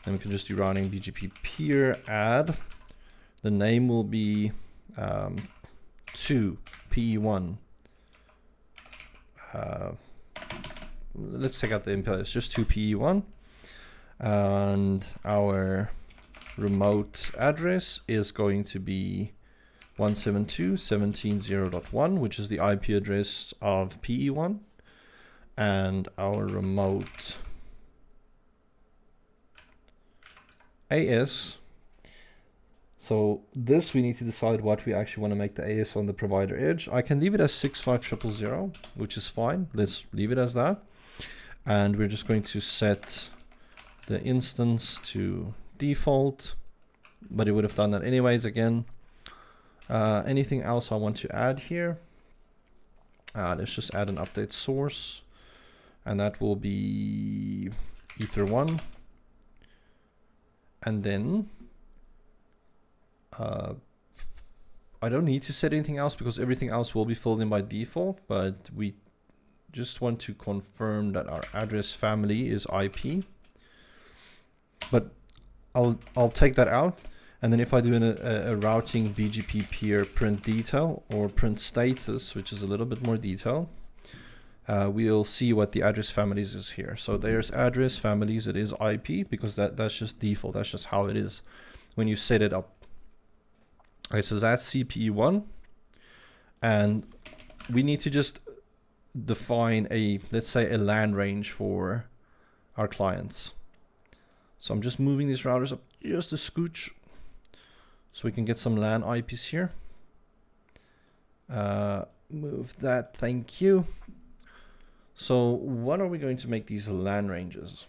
And we can just do routing BGP peer add. The name will be 2 PE1. Let's take out the MPLS, just 2 PE1. And our remote address is going to be 172.17.0.1, which is the IP address of PE1. And our remote AS. So this, we need to decide what we actually want to make the AS on the provider edge. I can leave it as 65000, which is fine. Let's leave it as that. And we're just going to set the instance to default, but it would have done that anyways again. Anything else I want to add here? Let's just add an update source, and that will be Ether1. And then I don't need to set anything else because everything else will be filled in by default, but we just want to confirm that our address family is IP. But I'll take that out, and then if I do a routing BGP peer print detail or print status, which is a little bit more detail, we'll see what the address families is here. So there's address families, it is IP, because that's just default, that's just how it is when you set it up. Okay, so that's CPE1, and we need to just define a, let's say, a LAN range for our clients. So I'm just moving these routers up just a scooch so we can get some LAN IPs here. Move that, thank you. So what are we going to make these LAN ranges?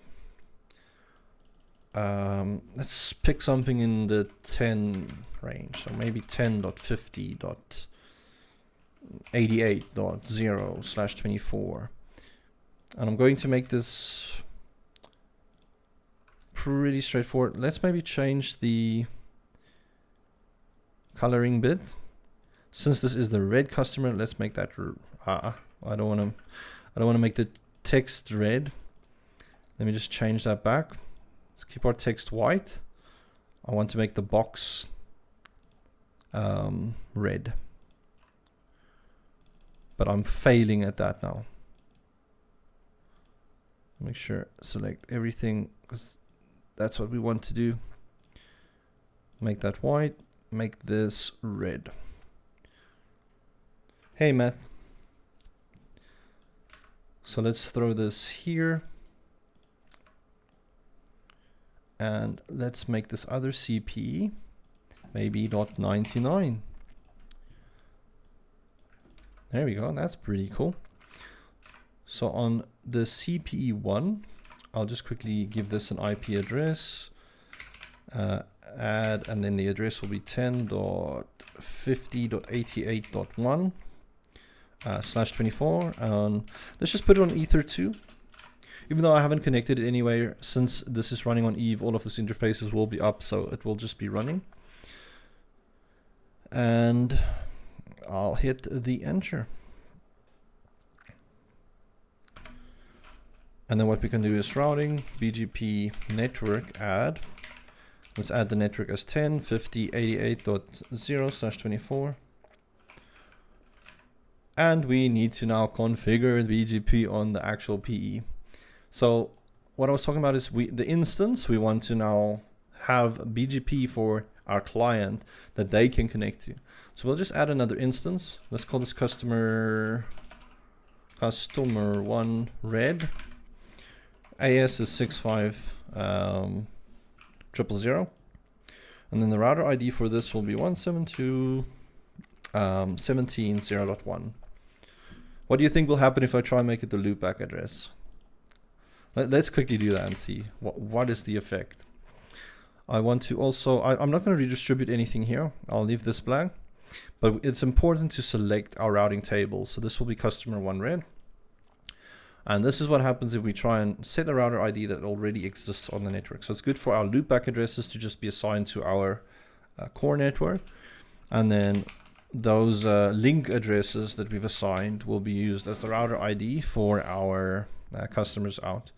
Let's pick something in the 10 range, so maybe 10.50.88.0/24. And I'm going to make this pretty straightforward. Let's maybe change the coloring bit. Since this is the red customer, let's make that I don't want to make the text red. Let me just change that back. Let's keep our text white. I want to make the box red. But I'm failing at that now. Make sure, select everything, because that's what we want to do. Make that white, make this red. Hey, Matt. So let's throw this here. And let's make this other CPE maybe .99. There we go, that's pretty cool. So on the CPE1, I'll just quickly give this an IP address, add, and then the address will be 10.50.88.1 /24. Let's just put it on Ether2. Even though I haven't connected it anywhere, since this is running on Eve, all of these interfaces will be up, so it will just be running. And I'll hit the enter. And then what we can do is routing, BGP network add. Let's add the network as 10.50.88.0/24. And we need to now configure BGP on the actual PE. So what I was talking about is the instance, we want to now have BGP for our client that they can connect to. So we'll just add another instance. Let's call this customer 1 red. AS is 65,000. And then the router ID for this will be 172.17.0.1. What do you think will happen if I try and make it the loopback address? Let's quickly do that and see what is the effect. I want to also, I'm not going to redistribute anything here. I'll leave this blank, but it's important to select our routing table. So this will be customer 1 red. And this is what happens if we try and set a router ID that already exists on the network. So it's good for our loopback addresses to just be assigned to our core network. And then those link addresses that we've assigned will be used as the router ID for our customers out.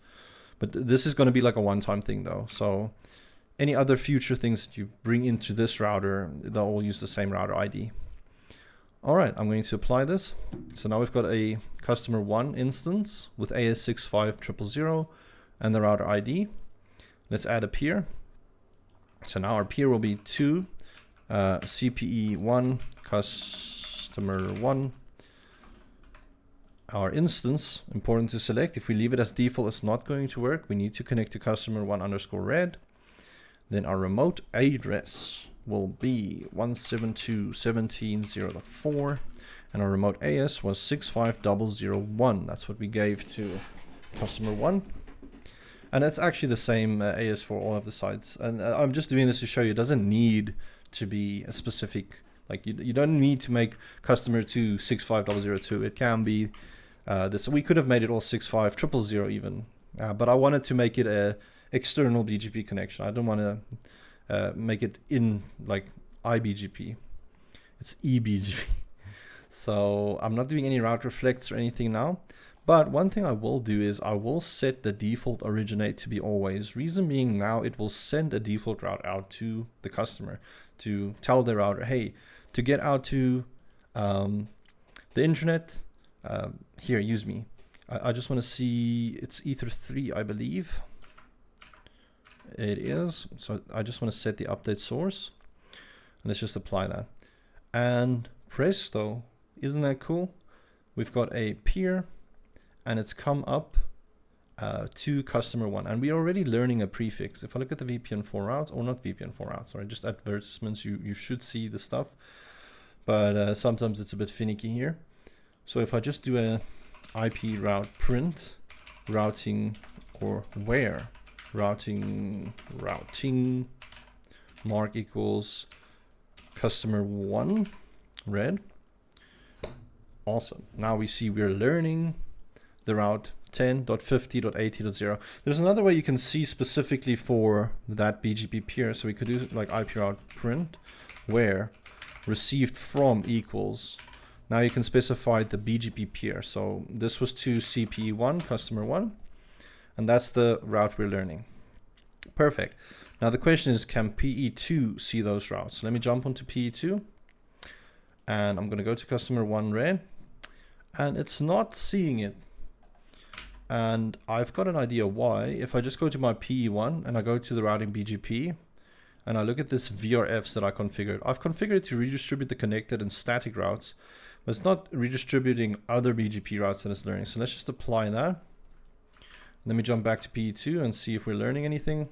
But this is going to be like a one-time thing though. So any other future things that you bring into this router, they'll all use the same router ID. All right, I'm going to apply this. So now we've got a customer 1 instance with AS65000 and the router ID. Let's add a peer. So now our peer will be 2 CPE1 customer 1. Our instance, important to select. If we leave it as default, it's not going to work. We need to connect to customer 1_red. Then our remote address will be 172.17.0.4, and our remote AS was 65001. That's what we gave to customer 1. And it's actually the same AS for all of the sites. And I'm just doing this to show you it doesn't need to be a specific, like you don't need to make customer 2 65002. It can be this. We could have made it all 65000 even, but I wanted to make it a external BGP connection. I don't want to make it in like IBGP. It's eBGP. So I'm not doing any route reflects or anything now. But one thing I will do is I will set the default originate to be always. Reason being, now it will send a default route out to the customer to tell the router, hey, to get out to the internet, here, use me. I just want to see, it's Ether 3, I believe. It is. So I just want to set the update source. And let's just apply that. And presto, isn't that cool? We've got a peer and it's come up to customer 1. And we're already learning a prefix. If I look at the VPN4 route, or not VPN4 route, sorry, just advertisements, you should see the stuff. But sometimes it's a bit finicky here. So if I just do a IP route print, routing or where, routing mark equals customer 1 red. Awesome. Now we see we're learning the route 10.50.80.0. There's another way you can see specifically for that BGP peer. So we could do like IP route print where received from equals. Now you can specify the BGP peer. So this was to CPE1, customer 1, and that's the route we're learning. Perfect. Now the question is, can PE2 see those routes? So let me jump onto PE2, and I'm going to go to customer 1 red, and it's not seeing it. And I've got an idea why. If I just go to my PE1 and I go to the routing BGP, and I look at this VRFs that I configured. I've configured it to redistribute the connected and static routes, but it's not redistributing other BGP routes that it's learning. So let's just apply that. Let me jump back to PE2 and see if we're learning anything.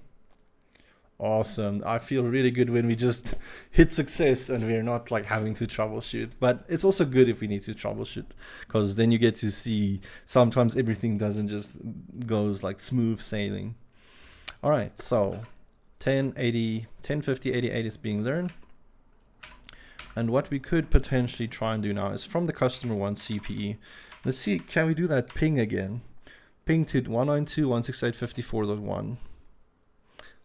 Awesome. I feel really good when we just hit success and we're not like having to troubleshoot. But it's also good if we need to troubleshoot, because then you get to see sometimes everything doesn't just goes like smooth sailing. All right, so 10.50.88 is being learned. And what we could potentially try and do now is from the customer 1 CPE. Let's see, can we do that ping again? Ping to 192.168.54.1.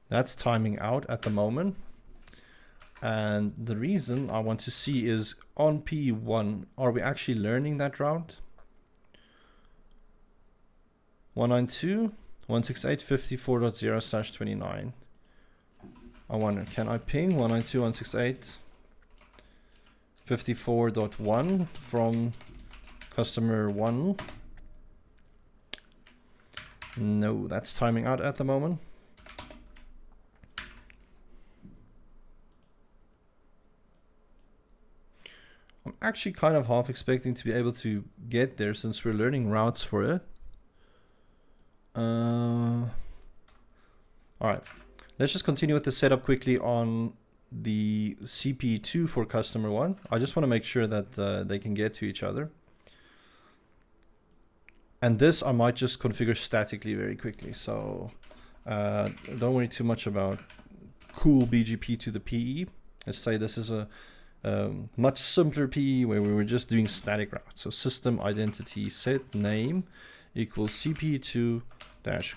That's timing out at the moment. And the reason I want to see is on P1, are we actually learning that route? 192.168.54.0/29. I wonder, can I ping 192.168.54.1 from customer 1? No, that's timing out at the moment. I'm actually kind of half expecting to be able to get there since we're learning routes for it. All right, let's just continue with the setup quickly on the CP2 for customer 1. I just want to make sure that they can get to each other. And this I might just configure statically very quickly. So don't worry too much about cool BGP to the PE. Let's say this is a much simpler PE where we were just doing static routes. So system identity set name equals CP2 dash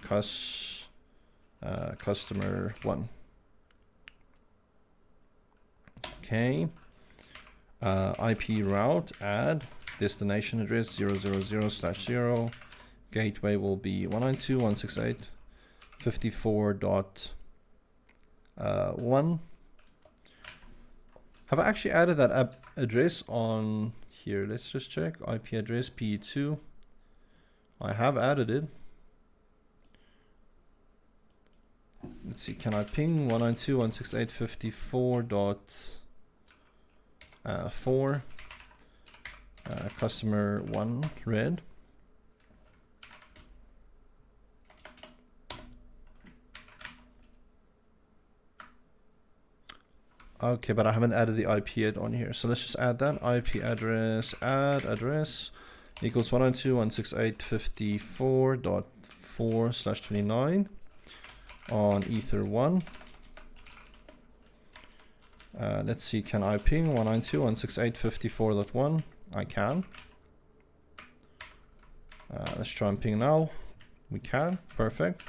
customer 1. Okay. IP route add destination address 000/0. Gateway will be 192.168.54.1. Have I actually added that address on here? Let's just check. IP address PE2. I have added it. Let's see, can I ping 192.168.54.4 customer 1 red? Okay, but I haven't added the IP yet on here. So let's just add that. IP address, add address equals 192.168.54.4/29 on Ether 1. Let's see, can I ping 192.168.54.1? I can. Let's try and ping now. We can, perfect.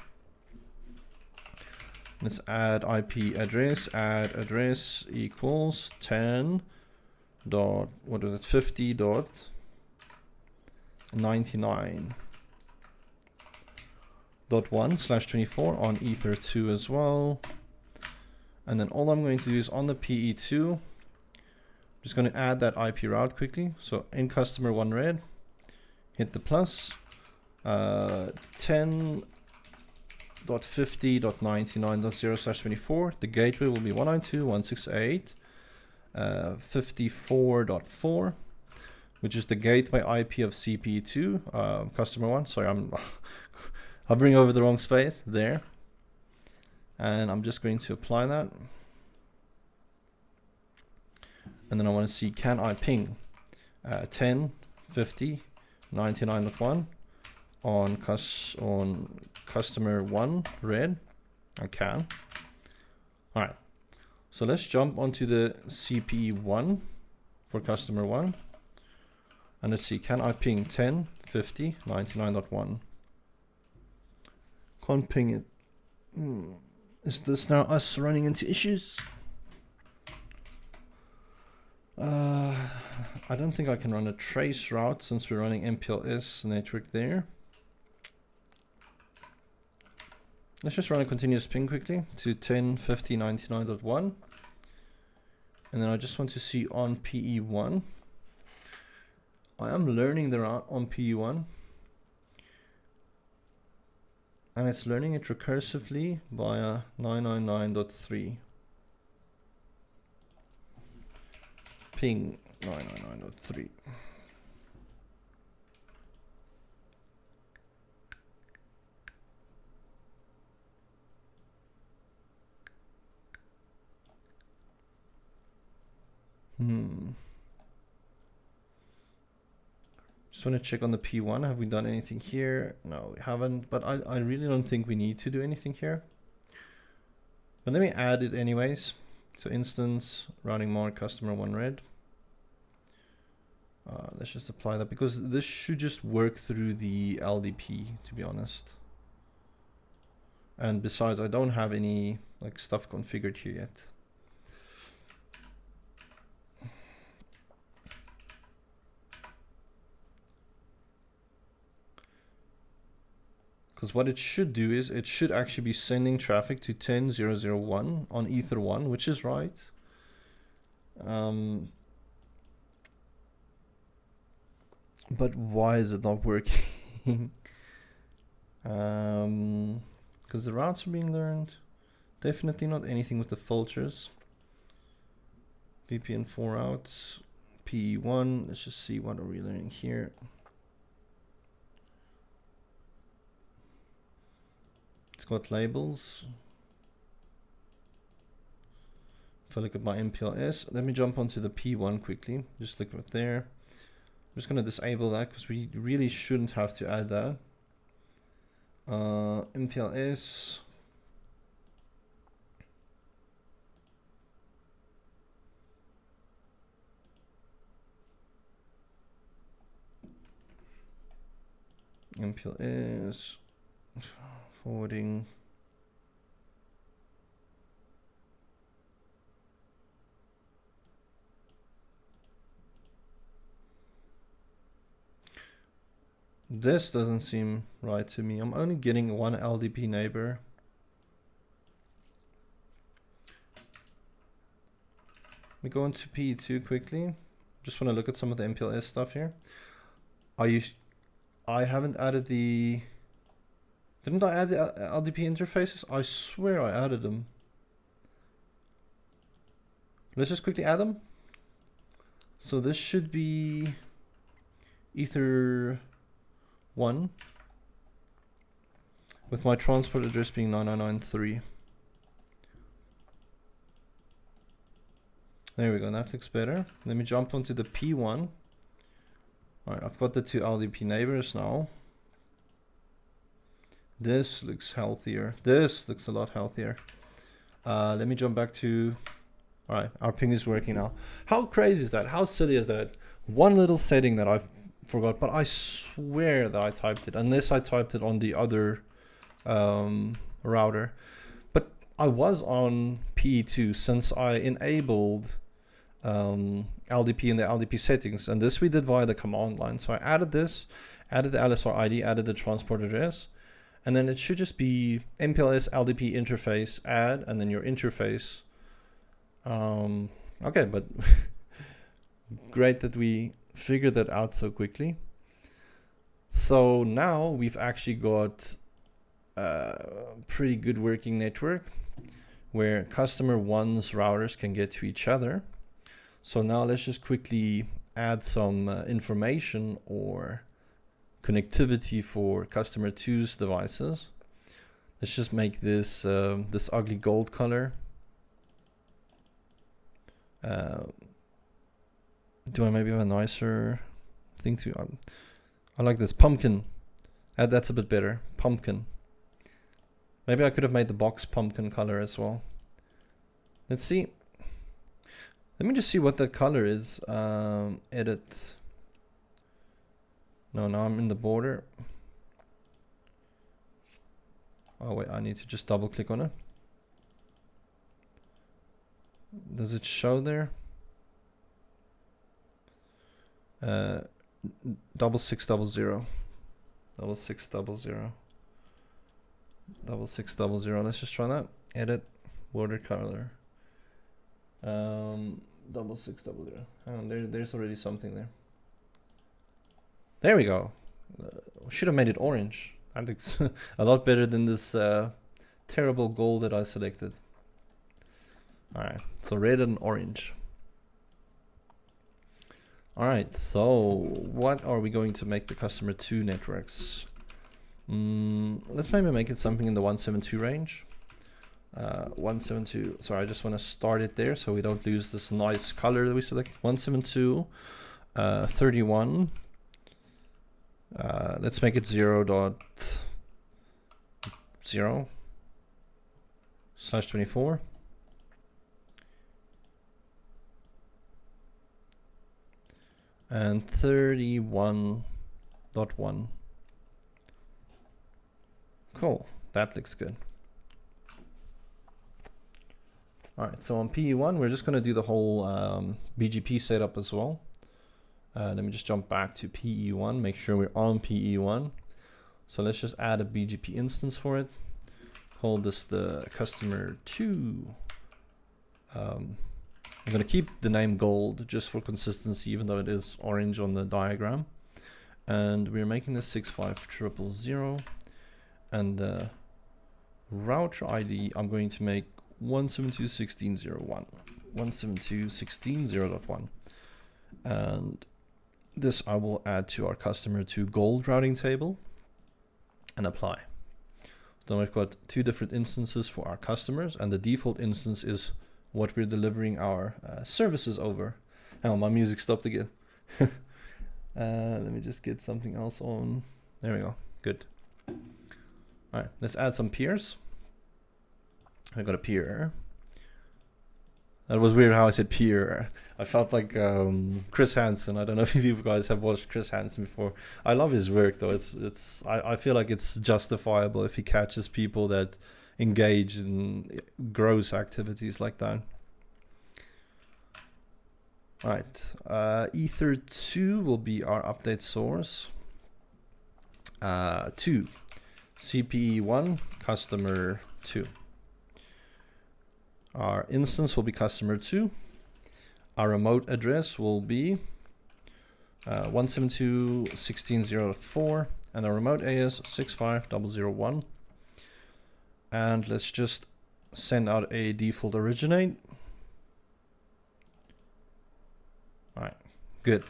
Let's add IP address, add address equals 10.50.99.1/24 on Ether 2 as well. And then all I'm going to do is on the PE2, I'm just going to add that IP route quickly. So in customer 1 red, hit the plus, 10.50.99.0/24. The gateway will be 192.168.54.4, which is the gateway IP of CPE2, customer 1. Sorry, I'm hovering over the wrong space there. And I'm just going to apply that. And then I want to see, can I ping 10.50.99.1 on customer 1 red? I can. All right. So let's jump onto the CPE1 for customer 1. And let's see, can I ping 10.50.99.1? Can't ping it. Is this now us running into issues? I don't think I can run a trace route since we're running MPLS network there. Let's just run a continuous ping quickly to 10.50.99.1. And then I just want to see on PE1. I am learning the route on PE1. And it's learning it recursively via 999.3. Ping 999.3. Just want to check on the P1. Have we done anything here? No, we haven't, but I really don't think we need to do anything here. But let me add it anyways. So instance, routing mark, customer 1 red. Let's just apply that because this should just work through the LDP, to be honest. And besides, I don't have any like stuff configured here yet. Because what it should do is it should actually be sending traffic to 10.0.0.1 on Ether 1, which is right. But why is it not working? Because the routes are being learned. Definitely not anything with the filters. VPN 4 routes, PE1. Let's just see what are we learning here. It's got labels. If I look at my MPLS, let me jump onto the P1 quickly. Just look right there. I'm just going to disable that because we really shouldn't have to add that. MPLS. MPLS. Forwarding. This doesn't seem right to me. I'm only getting one LDP neighbor. We go into PE2 quickly. Just want to look at some of the MPLS stuff here. I haven't added the... Didn't I add the LDP interfaces? I swear I added them. Let's just quickly add them. So this should be Ether 1 with my transport address being 9993. There we go, that looks better. Let me jump onto the P1. Alright, I've got the two LDP neighbors now. This looks healthier. This looks a lot healthier. Let me jump back to... Alright, our ping is working now. How crazy is that? How silly is that? One little setting that I've forgot, but I swear that I typed it, unless I typed it on the other router. But I was on PE2 since I enabled LDP in the LDP settings, and this we did via the command line. So I added this, added the LSR ID, added the transport address, and then it should just be MPLS LDP interface add, and then your interface. Okay, but great that we figured that out so quickly. So now we've actually got a pretty good working network where customer one's routers can get to each other. So now let's just quickly add some information or connectivity for customer two's devices. Let's just make this this ugly gold color. Do I maybe have a nicer thing to? I like this pumpkin. That's a bit better. Pumpkin. Maybe I could have made the box pumpkin color as well. Let's see. Let me just see what that color is. Edit. No, now I'm in the border. Oh wait, I need to just double click on it. Does it show there? 6600. 6600. 6600. Let's just try that. Edit border color. 6600. There's already something there. There we go. Should have made it orange. I think it's a lot better than this terrible gold that I selected. Alright, so red and orange. Alright, so what are we going to make the customer 2 networks? Let's maybe make it something in the 172 range. 172, sorry, I just want to start it there so we don't lose this nice color that we select. 172, 31. Let's make it 0.0/24. And 31.1. Cool, that looks good. All right, so on PE1, we're just going to do the whole BGP setup as well. Let me just jump back to PE1, make sure we're on PE1. So let's just add a BGP instance for it. Call this the customer 2. I'm going to keep the name gold just for consistency, even though it is orange on the diagram. And we're making this 65000. And the router ID, I'm going to make 172.16.0.1. 172.16.0.1. And this I will add to our customer 2 gold routing table and apply. So we've got 2 different instances for our customers, and the default instance is what we're delivering our services over. Oh, my music stopped again. Let me just get something else on. There we go. Good. All right, let's add some peers. I got a peer. That was weird how I said peer. I felt like Chris Hansen. I don't know if you guys have watched Chris Hansen before. I love his work though. I feel like it's justifiable if he catches people that engage in gross activities like that. All right, Ether2 will be our update source. 2, CPE1, customer 2. Our instance will be customer 2. Our remote address will be 172.16.0.4, and the remote AS 65001. And let's just send out a default originate. All right, good.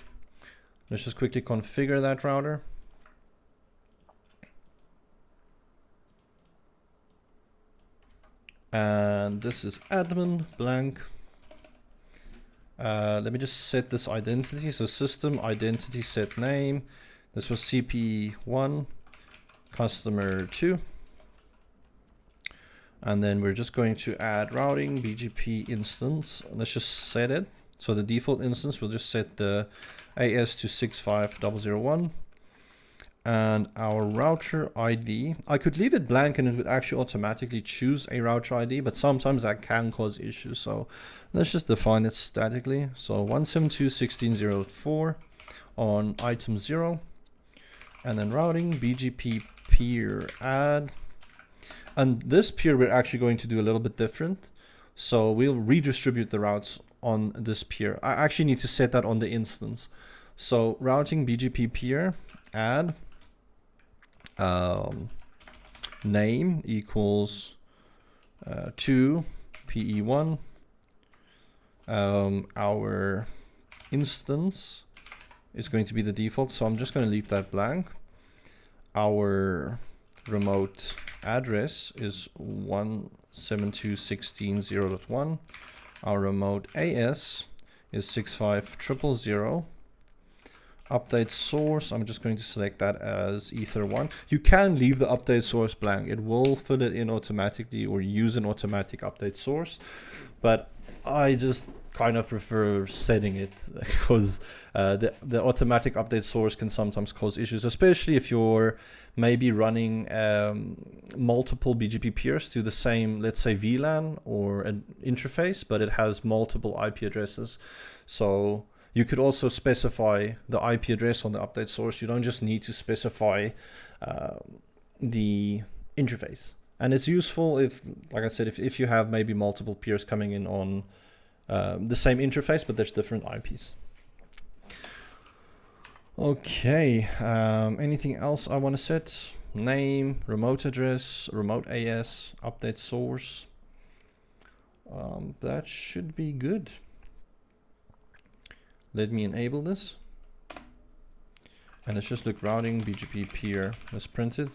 Let's just quickly configure that router. And this is admin blank. Let me just set this identity. So system identity set name. This was CP1, customer 2. And then we're just going to add routing BGP instance. Let's just set it. So the default instance, we'll just set the AS to 65001. And our router ID, I could leave it blank and it would actually automatically choose a router ID, but sometimes that can cause issues. So let's just define it statically. So 172.16.0.4 on item 0, and then routing BGP peer add. And this peer we're actually going to do a little bit different. So we'll redistribute the routes on this peer. I actually need to set that on the instance. So routing BGP peer add. name equals 2 PE1. Our instance is going to be the default, so I'm just going to leave that blank. Our remote address is 172.16.0.1. Our remote AS is 65.0.0.0. Update source, I'm just going to select that as Ether1. You can leave the update source blank. It will fill it in automatically or use an automatic update source. But I just kind of prefer setting it because the automatic update source can sometimes cause issues, especially if you're maybe running multiple BGP peers to the same, let's say, VLAN or an interface, but it has multiple IP addresses. So you could also specify the IP address on the update source. You don't just need to specify the interface. And it's useful if, like I said, if you have maybe multiple peers coming in on the same interface, but there's different IPs. Okay, anything else I want to set? Name, remote address, remote AS, update source. That should be good. Let me enable this. And let's just look routing BGP peer as printed.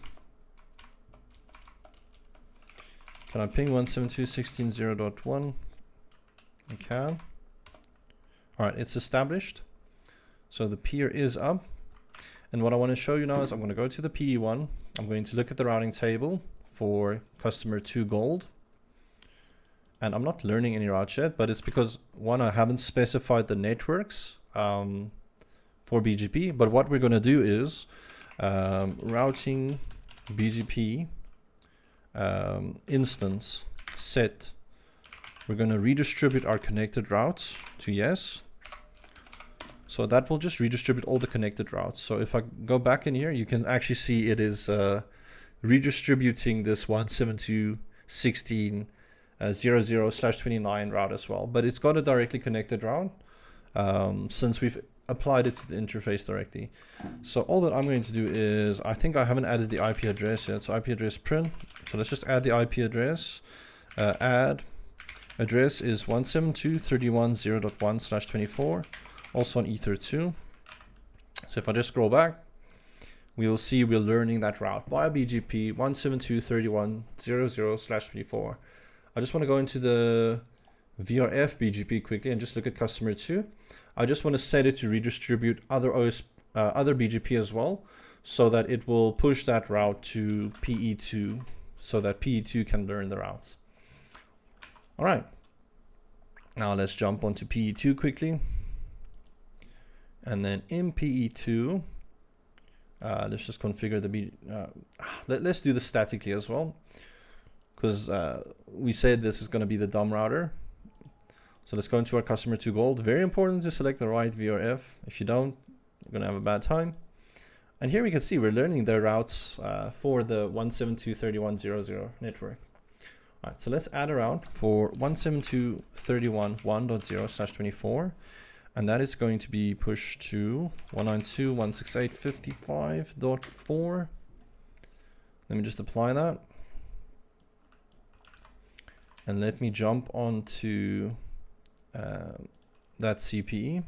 Can I ping 172.16.0.1? I can. All right, it's established. So the peer is up. And what I want to show you now is I'm going to go to the PE1. I'm going to look at the routing table for customer 2 gold. And I'm not learning any routes yet, but it's because, one, I haven't specified the networks for BGP. But what we're going to do is routing BGP instance set. We're going to redistribute our connected routes to yes. So that will just redistribute all the connected routes. So if I go back in here, you can actually see it is redistributing this 172.16.0.0/29 route as well. But it's got a directly connected route since we've applied it to the interface directly. So all that I'm going to do is, I think I haven't added the IP address yet. So IP address print. So let's just add the IP address. Add address is 172.31.0.1/24. Also on Ether2. So if I just scroll back, we'll see we're learning that route via BGP 172.31.0.0/24. I just want to go into the VRF BGP quickly and just look at customer 2. I just want to set it to redistribute other BGP as well, so that it will push that route to PE2, so that PE2 can learn the routes. All right. Now let's jump onto PE2 quickly. And then in PE2, let's just configure the let's do this statically as well, because we said this is going to be the dumb router. So let's go into our customer 2 gold. Very important to select the right VRF. If you don't, you're going to have a bad time. And here we can see we're learning the routes for the 172.31.0.0 network. All right, so let's add a route for 172.31.1.0/24. And that is going to be pushed to 192.168.55.4. Let me just apply that. And let me jump onto that CPE.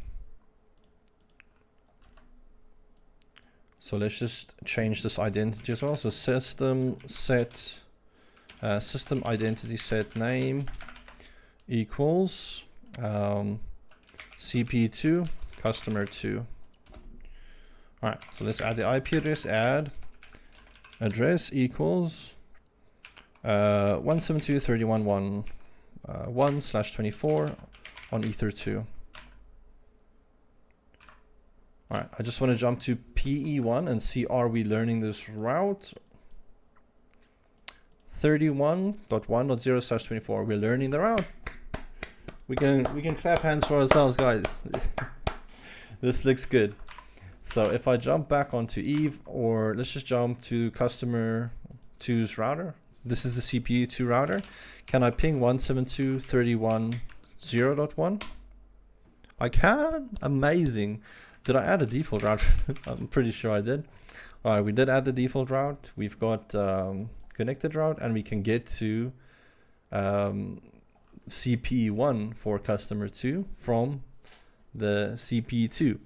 So let's just change this identity as well. So system set, system identity set name equals CP2 customer 2. All right, so let's add the IP address. Add address equals 172.31.1/24 on Ether2. All right, I just want to jump to PE1 and see, are we learning this route? 31.1.0/24. We're learning the route. We can clap hands for ourselves, guys. This looks good. So if I jump back onto Eve, or let's just jump to customer 2's router. This is the CPU2 router. Can I ping 172.31.0.1? I can. Amazing. Did I add a default route? I'm pretty sure I did. All right, we did add the default route. We've got connected route, and we can get to CP1 for customer 2 from the CP2.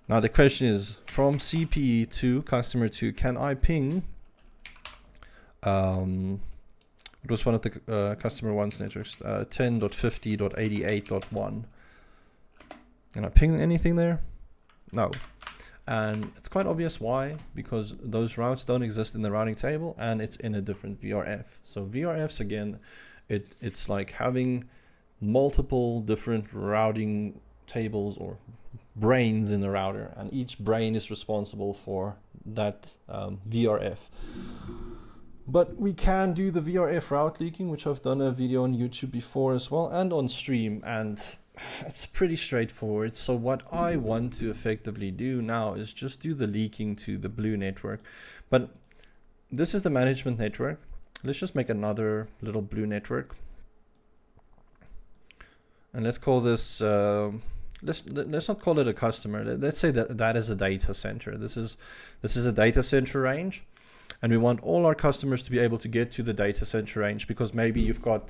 Now the question is, from CP to customer 2, can I ping it was one of the customer 1's networks, 10.50.88.1. Can I ping anything there? No. And it's quite obvious why, because those routes don't exist in the routing table and it's in a different VRF. So VRFs, again, it's like having multiple different routing tables or brains in the router, and each brain is responsible for that VRF. But we can do the VRF route leaking, which I've done a video on YouTube before as well, and on stream, and it's pretty straightforward. So what I want to effectively do now is just do the leaking to the blue network. But this is the management network. Let's just make another little blue network. And let's call this, let's not call it a customer. Let's say that is a data center. This is a data center range. And we want all our customers to be able to get to the data center range, because maybe you've got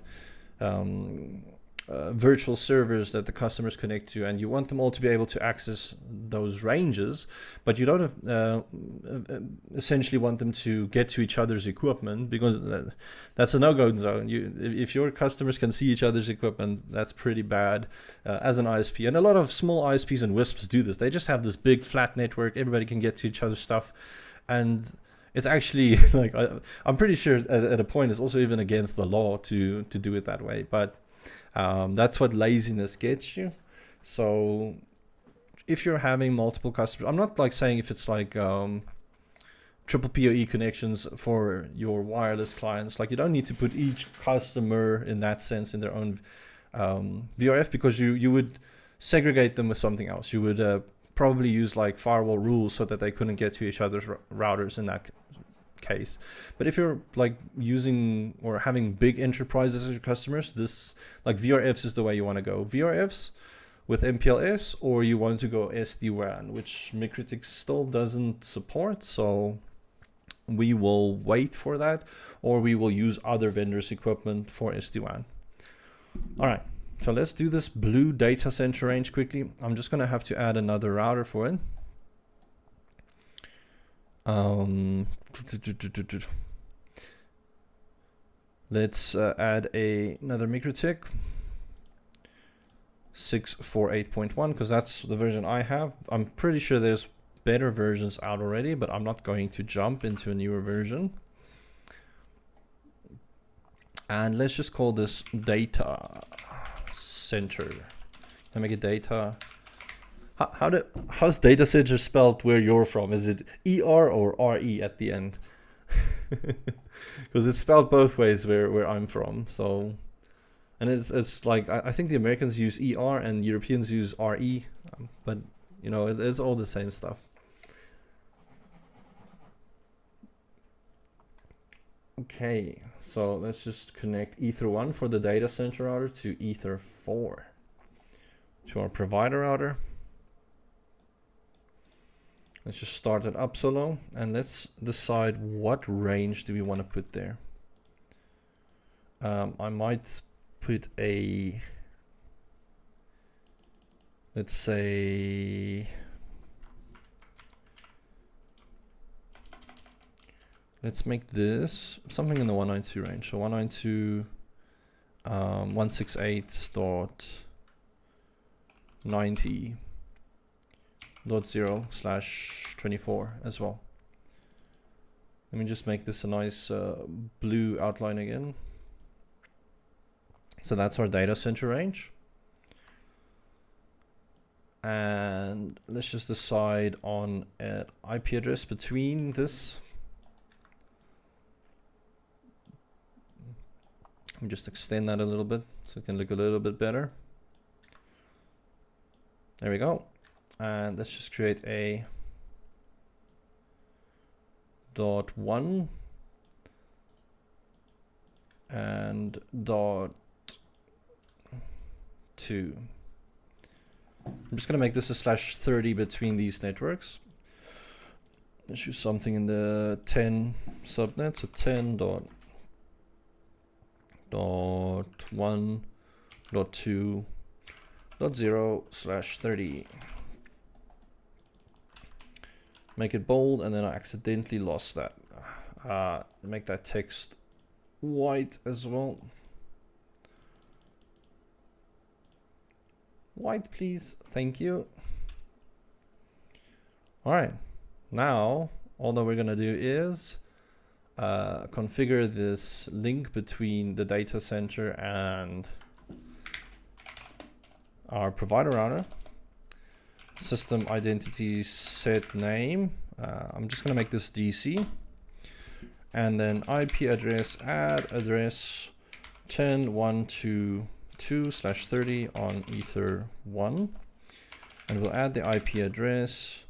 virtual servers that the customers connect to, and you want them all to be able to access those ranges, but you don't have, essentially want them to get to each other's equipment, because that's a no-go zone. If your customers can see each other's equipment, that's pretty bad as an ISP. And a lot of small ISPs and WISPs do this. They just have this big flat network. Everybody can get to each other's stuff, and it's actually like I'm pretty sure at a point it's also even against the law to do it that way. But that's what laziness gets you. So if you're having multiple customers, I'm not like saying if it's like triple PoE connections for your wireless clients, like you don't need to put each customer in that sense in their own VRF, because you would segregate them with something else. You would probably use like firewall rules so that they couldn't get to each other's routers in that case. But if you're like using or having big enterprises as your customers, this like VRFs is the way you want to go. VRFs with MPLS, or you want to go SD-WAN, which Mikrotik still doesn't support. So we will wait for that, or we will use other vendors' equipment for SD-WAN. All right. So let's do this blue data center range quickly. I'm just going to have to add another router for it. Let's add another Mikrotik 648.1, because that's the version I have. I'm pretty sure there's better versions out already, but I'm not going to jump into a newer version. And let's just call this data center. I make it data. How's data center spelled where you're from? Is it ER or RE at the end? Because it's spelled both ways where I'm from. So, and it's like I think the Americans use ER and Europeans use RE, but you know it's all the same stuff. Okay, so let's just connect Ether 1 for the data center router to Ether 4 to our provider router. Let's just start it up solo, and let's decide what range do we want to put there. I might put a, let's say, let's make this something in the 192 range. So 192, 168.90.0/24 as well. Let me just make this a nice blue outline again. So that's our data center range. And let's just decide on an IP address between this. Let me just extend that a little bit so it can look a little bit better. There we go. And let's just create a .1 and .2. I'm just gonna make this a /30 between these networks. Let's use something in the 10 subnet, so 10.1.2.0/30. Make it bold, and then I accidentally lost that. Make that text white as well. White, please. Thank you. All right. Now, all that we're going to do is configure this link between the data center and our provider router. System identity set name. I'm just going to make this DC. And then IP address, add address 10.1.2.2/30 on Ether 1. And we'll add the IP address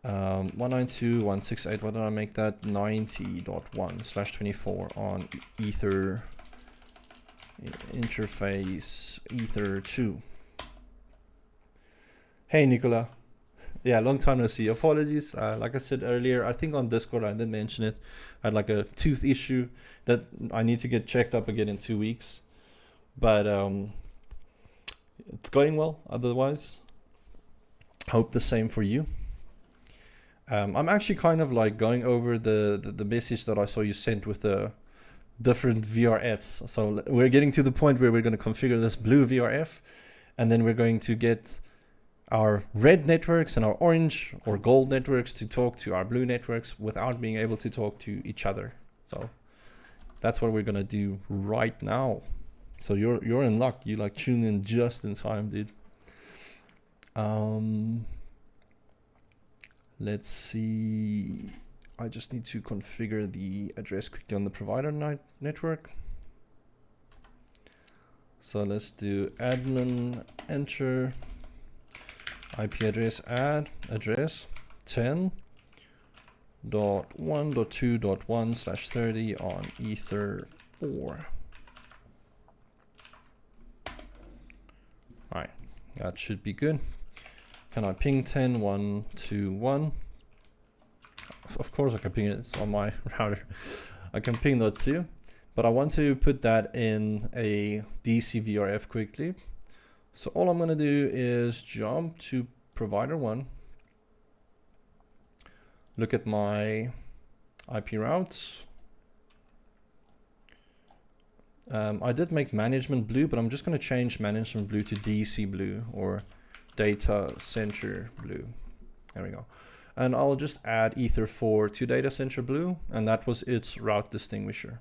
192.168, what did I make that? 90.1/24 on Ether interface Ether 2. Hey Nicola. Yeah, long time no see. Apologies. Like I said earlier, I think on Discord I did mention it. I had like a tooth issue that I need to get checked up again in 2 weeks. But it's going well otherwise. Hope the same for you. I'm actually kind of like going over the message that I saw you sent with the different VRFs. So we're getting to the point where we're going to configure this blue VRF, and then we're going to get our red networks and our orange or gold networks to talk to our blue networks without being able to talk to each other. So that's what we're going to do right now. So you're in luck. You like tune in just in time, dude. Let's see. I just need to configure the address quickly on the provider network. So let's do admin enter IP address, add address 10.1.2.1/30 on Ether 4. All right, that should be good. Can I ping 10.1.2.1? Of course I can ping it, it's on my router. I can ping that too, but I want to put that in a DC VRF quickly. So all I'm going to do is jump to provider 1, look at my IP routes. I did make management blue, but I'm just going to change management blue to DC blue or data center blue. There we go. And I'll just add Ether 4 to data center blue, and that was its route distinguisher.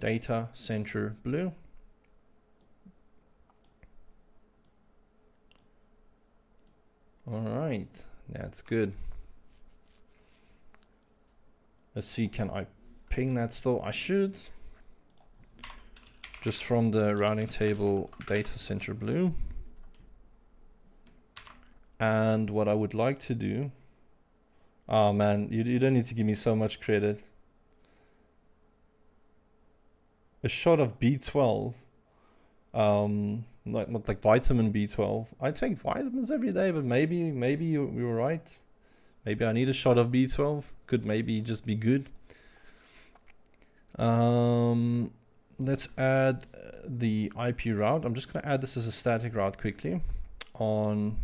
Data center blue. All right, that's good. Let's see, can I ping that still? I should. Just from the routing table, data center blue. And what I would like to do, oh man, you don't need to give me so much credit. A shot of B12, like vitamin B12. I take vitamins every day, but maybe you were right. Maybe I need a shot of B12. Could maybe just be good. Let's add the IP route. I'm just going to add this as a static route quickly. On,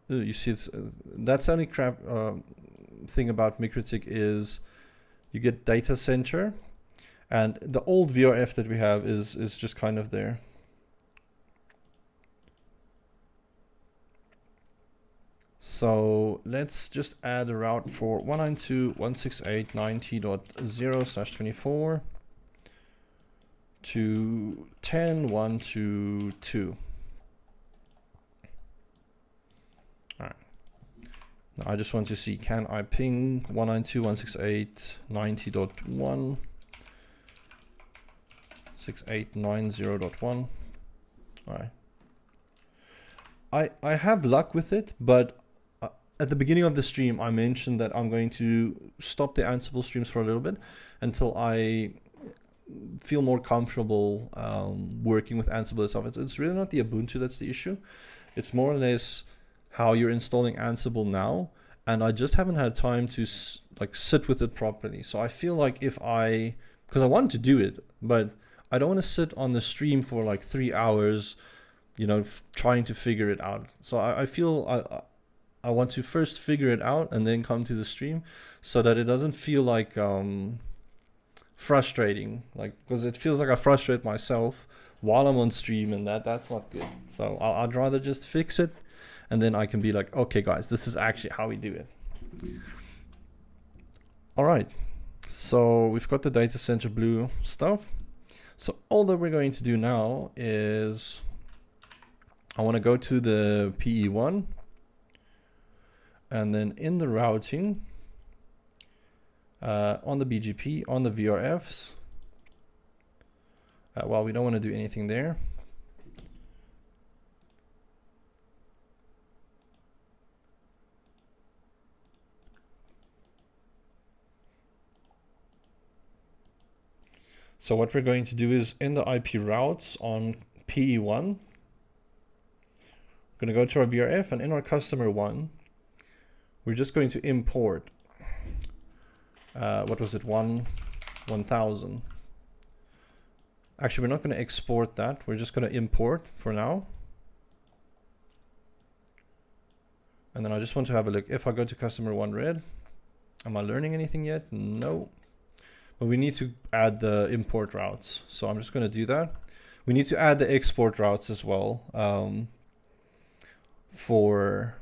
you see, it's that's only crap thing about Mikrotik is you get data center, and the old VRF that we have is just kind of there. So let's just add a route for 192.168.90.0/24 to 10.1.2.2. All right. Now I just want to see, can I ping 192.168.90.1 6890.1? All right. I have luck with it, but at the beginning of the stream, I mentioned that I'm going to stop the Ansible streams for a little bit until I feel more comfortable working with Ansible itself. It's really not the Ubuntu that's the issue. It's more or less how you're installing Ansible now, and I just haven't had time to like sit with it properly. So I feel like because I want to do it, but I don't want to sit on the stream for like 3 hours, you know, trying to figure it out. So I feel I want to first figure it out and then come to the stream, so that it doesn't feel like frustrating, like, because it feels like I frustrate myself while I'm on stream, and that's not good. So I'd rather just fix it, and then I can be like, okay guys, this is actually how we do it. All right, so we've got the data center blue stuff. So all that we're going to do now is I want to go to the PE1, and then in the routing, on the BGP, on the VRFs, well, we don't want to do anything there. So what we're going to do is in the IP routes on PE1, we're going to go to our VRF, and in our customer one, we're just going to import, what was it, 1000. Actually, we're not going to export that. We're just going to import for now. And then I just want to have a look. If I go to customer one red, am I learning anything yet? No. But we need to add the import routes. So I'm just going to do that. We need to add the export routes as well for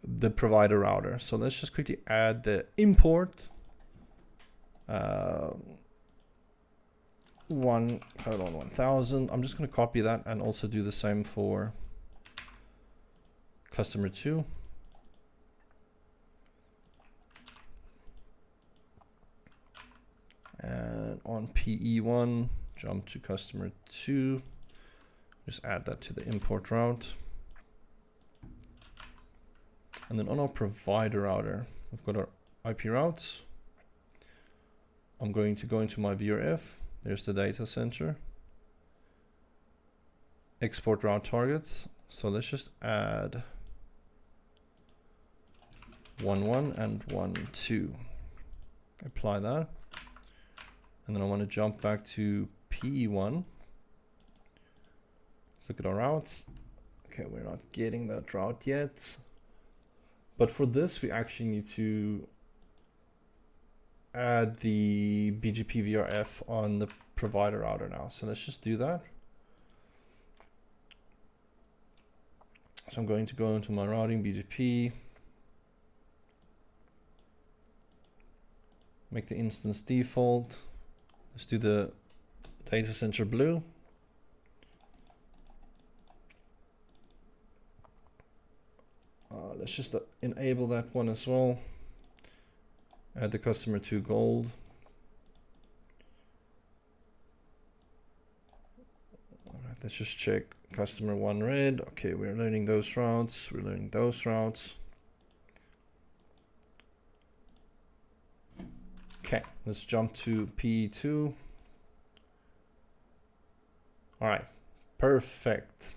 the provider router. So let's just quickly add the import 1000. I'm just going to copy that and also do the same for customer 2. And on PE1, jump to customer 2, just add that to the import route. And then on our provider router, we've got our IP routes. I'm going to go into my VRF. There's the data center. Export route targets. So let's just add 1.1 and 1.2. Apply that. And then I want to jump back to PE1. Let's look at our routes. Okay, we're not getting that route yet. But for this, we actually need to add the BGP VRF on the provider router now. So let's just do that. So I'm going to go into my routing BGP, make the instance default. Let's do the data center blue. Let's just enable that one as well. Add the customer 2 gold. All right, let's just check customer 1 red. Okay, we're learning those routes. We're learning those routes. Okay, let's jump to P2. All right, perfect.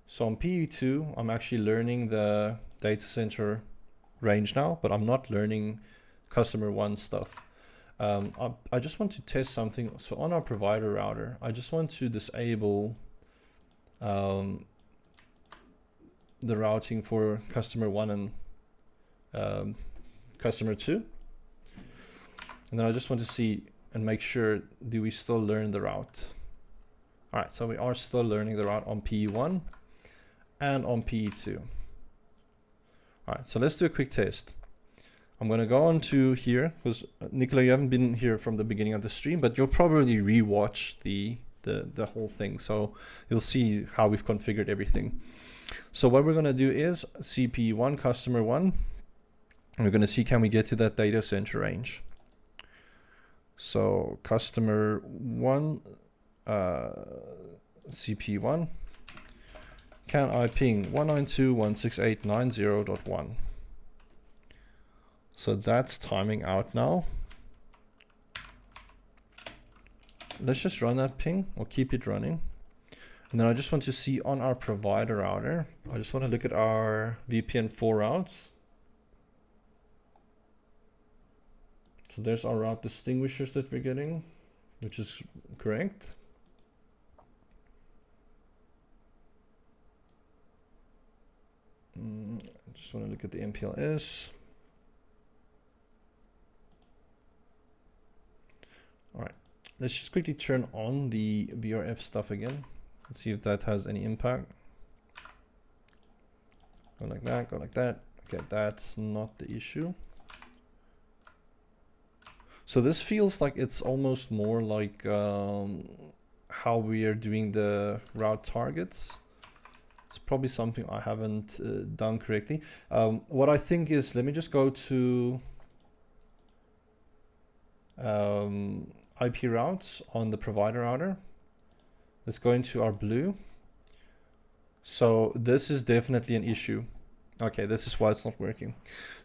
So on P2, I'm actually learning the data center range now, but I'm not learning customer 1 stuff. I just want to test something. So on our provider router, I just want to disable the routing for customer 1 and customer 2. And then I just want to see and make sure, do we still learn the route? All right, so we are still learning the route on PE1 and on PE2. All right, so let's do a quick test. I'm going to go on to here, because Nicola, you haven't been here from the beginning of the stream, but you'll probably rewatch the whole thing. So you'll see how we've configured everything. So what we're going to do is CP1, customer 1. And we're going to see, can we get to that data center range? So customer 1, CP1, can I ping 192.168.90.1? So that's timing out now. let's just run that ping or keep it running. And then I just want to see on our provider router, I just want to look at our VPN 4 routes. So there's our route distinguishers that we're getting, which is correct. I just want to look at the MPLS. All right, let's just quickly turn on the VRF stuff again. Let's see if that has any impact. Go like that, go like that. Okay, that's not the issue. So this feels like it's almost more like how we are doing the route targets. It's probably something I haven't done correctly. What I think is, let me just go to IP routes on the provider router. Let's go into our blue. So this is definitely an issue. Okay, this is why it's not working.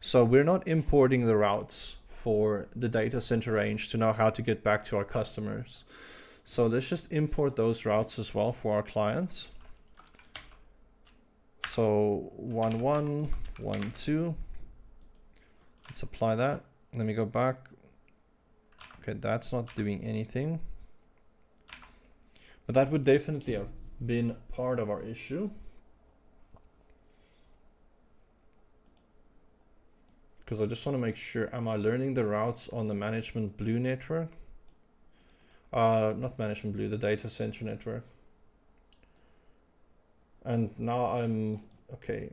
So we're not importing the routes for the data center range to know how to get back to our customers. So let's just import those routes as well for our clients. So 1.1, 1.2. Let's apply that. Let me go back. Okay, that's not doing anything. But that would definitely have been part of our issue. Because I just want to make sure, am I learning the routes on the management blue network? Not management blue, the data center network. And now I'm, okay.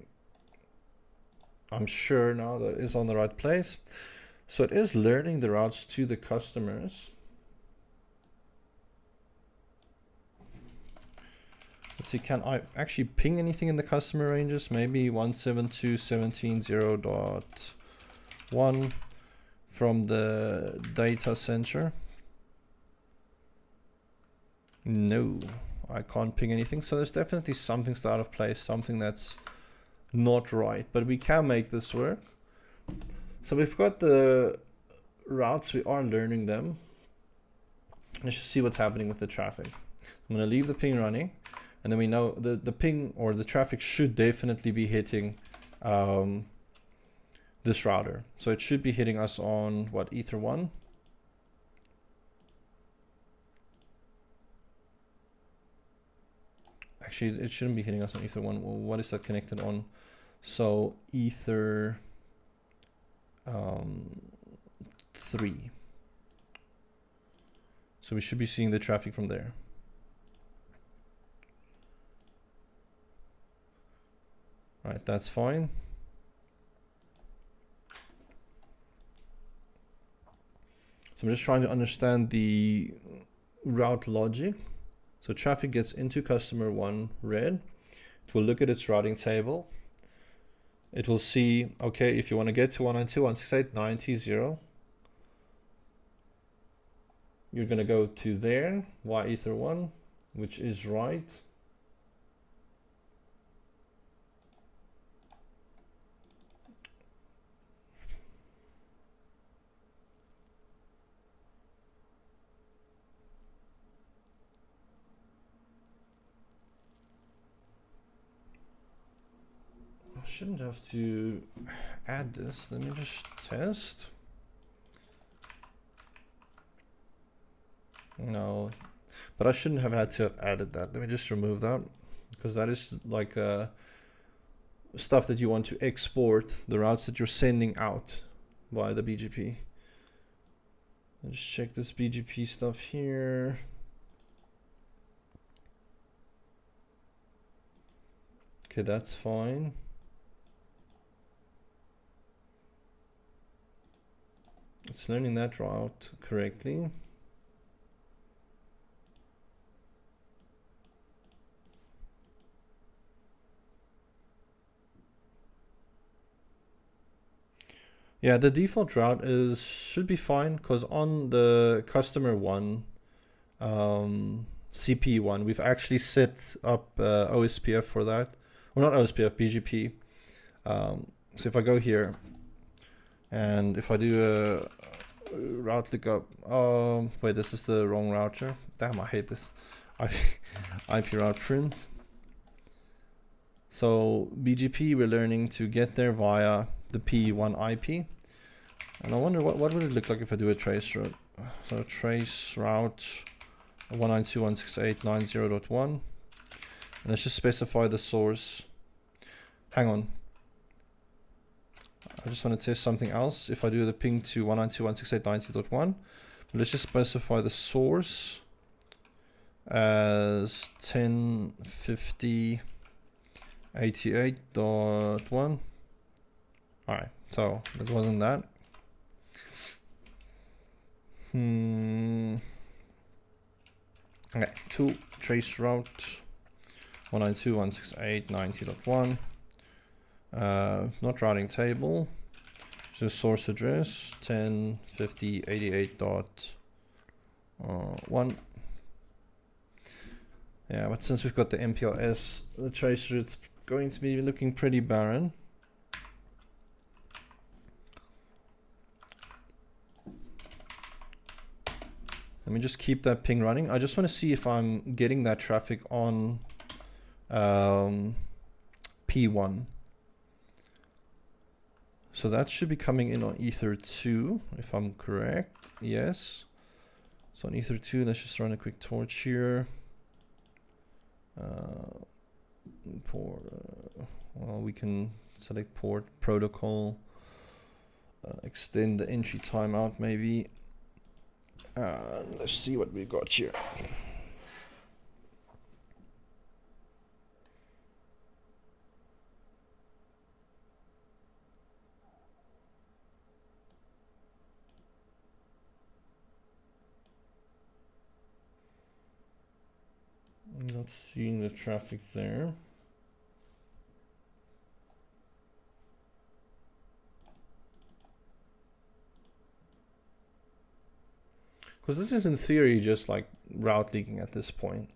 I'm sure now that it's on the right place. So it is learning the routes to the customers. Let's see, can I actually ping anything in the customer ranges? Maybe 172.17.0.1 from the data center. No, I can't ping anything. So there's definitely something out of place, something that's not right, but we can make this work. So we've got the routes, we are learning them. Let's just see what's happening with the traffic. I'm going to leave the ping running, and then we know the ping or the traffic should definitely be hitting this router. So it should be hitting us on what, Ether 1? Actually, it shouldn't be hitting us on Ether 1. Well, what is that connected on? So Ether 3. So we should be seeing the traffic from there. All right, that's fine. So I'm just trying to understand the route logic. So traffic gets into customer 1 red. It will look at its routing table. It will see, okay, if you want to get to 192.168.90.0, you're going to go to there, Y Ether 1, which is right. I shouldn't have to add this. Let me just test. No, but I shouldn't have had to have added that. Let me just remove that, because that is like stuff that you want to export, the routes that you're sending out via the BGP. Let's check this BGP stuff here. Okay, that's fine. It's learning that route correctly. Yeah, the default route should be fine, because on the customer 1 CP1, we've actually set up OSPF for that. Well, not OSPF, BGP. So if I go here, and if I do a route lookup. Wait, this is the wrong router. Damn, I hate this. IP route print. So BGP, we're learning to get there via the P1 IP. And I wonder what would it look like if I do a trace route. So trace route 192.168.90.1. And let's just specify the source. Hang on. I just want to test something else. If I do the ping to 192.168.90.1, let's just specify the source as 1050.88.1. Alright, so that wasn't that. Okay, to trace route 192.168.90.1. Not routing table, just source address 1050.88.1. Yeah, but since we've got the MPLS, the trace route's going to be looking pretty barren. Let me just keep that ping running. I just want to see if I'm getting that traffic on P1. So that should be coming in on Ether 2, if I'm correct. Yes. So on Ether 2, let's just run a quick torch here. Well, we can select port protocol, extend the entry timeout maybe. Let's see what we got here. I'm not seeing the traffic there. Because this is in theory just like route leaking at this point.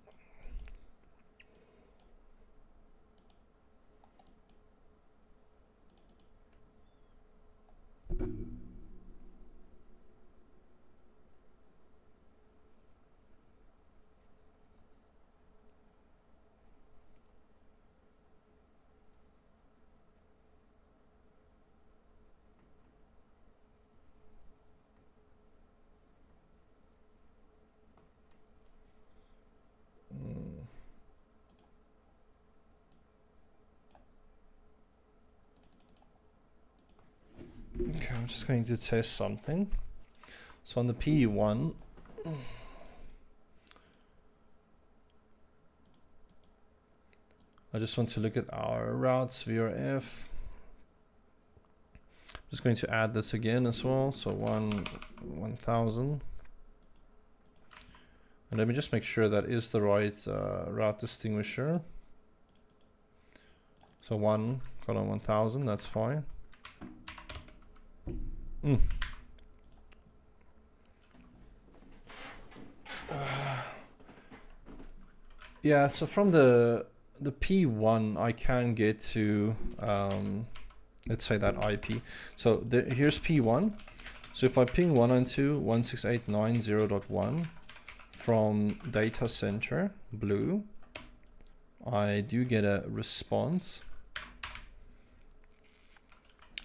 Okay, I'm just going to test something. So on the P1, I just want to look at our routes VRF. I'm just going to add this again as well. So 1000. And let me just make sure that is the right route distinguisher. So 1:1000, that's fine. Yeah, so from the P1 I can get to let's say that IP. So here's P1. So if I ping 192.168.90.1 from data center blue, I do get a response.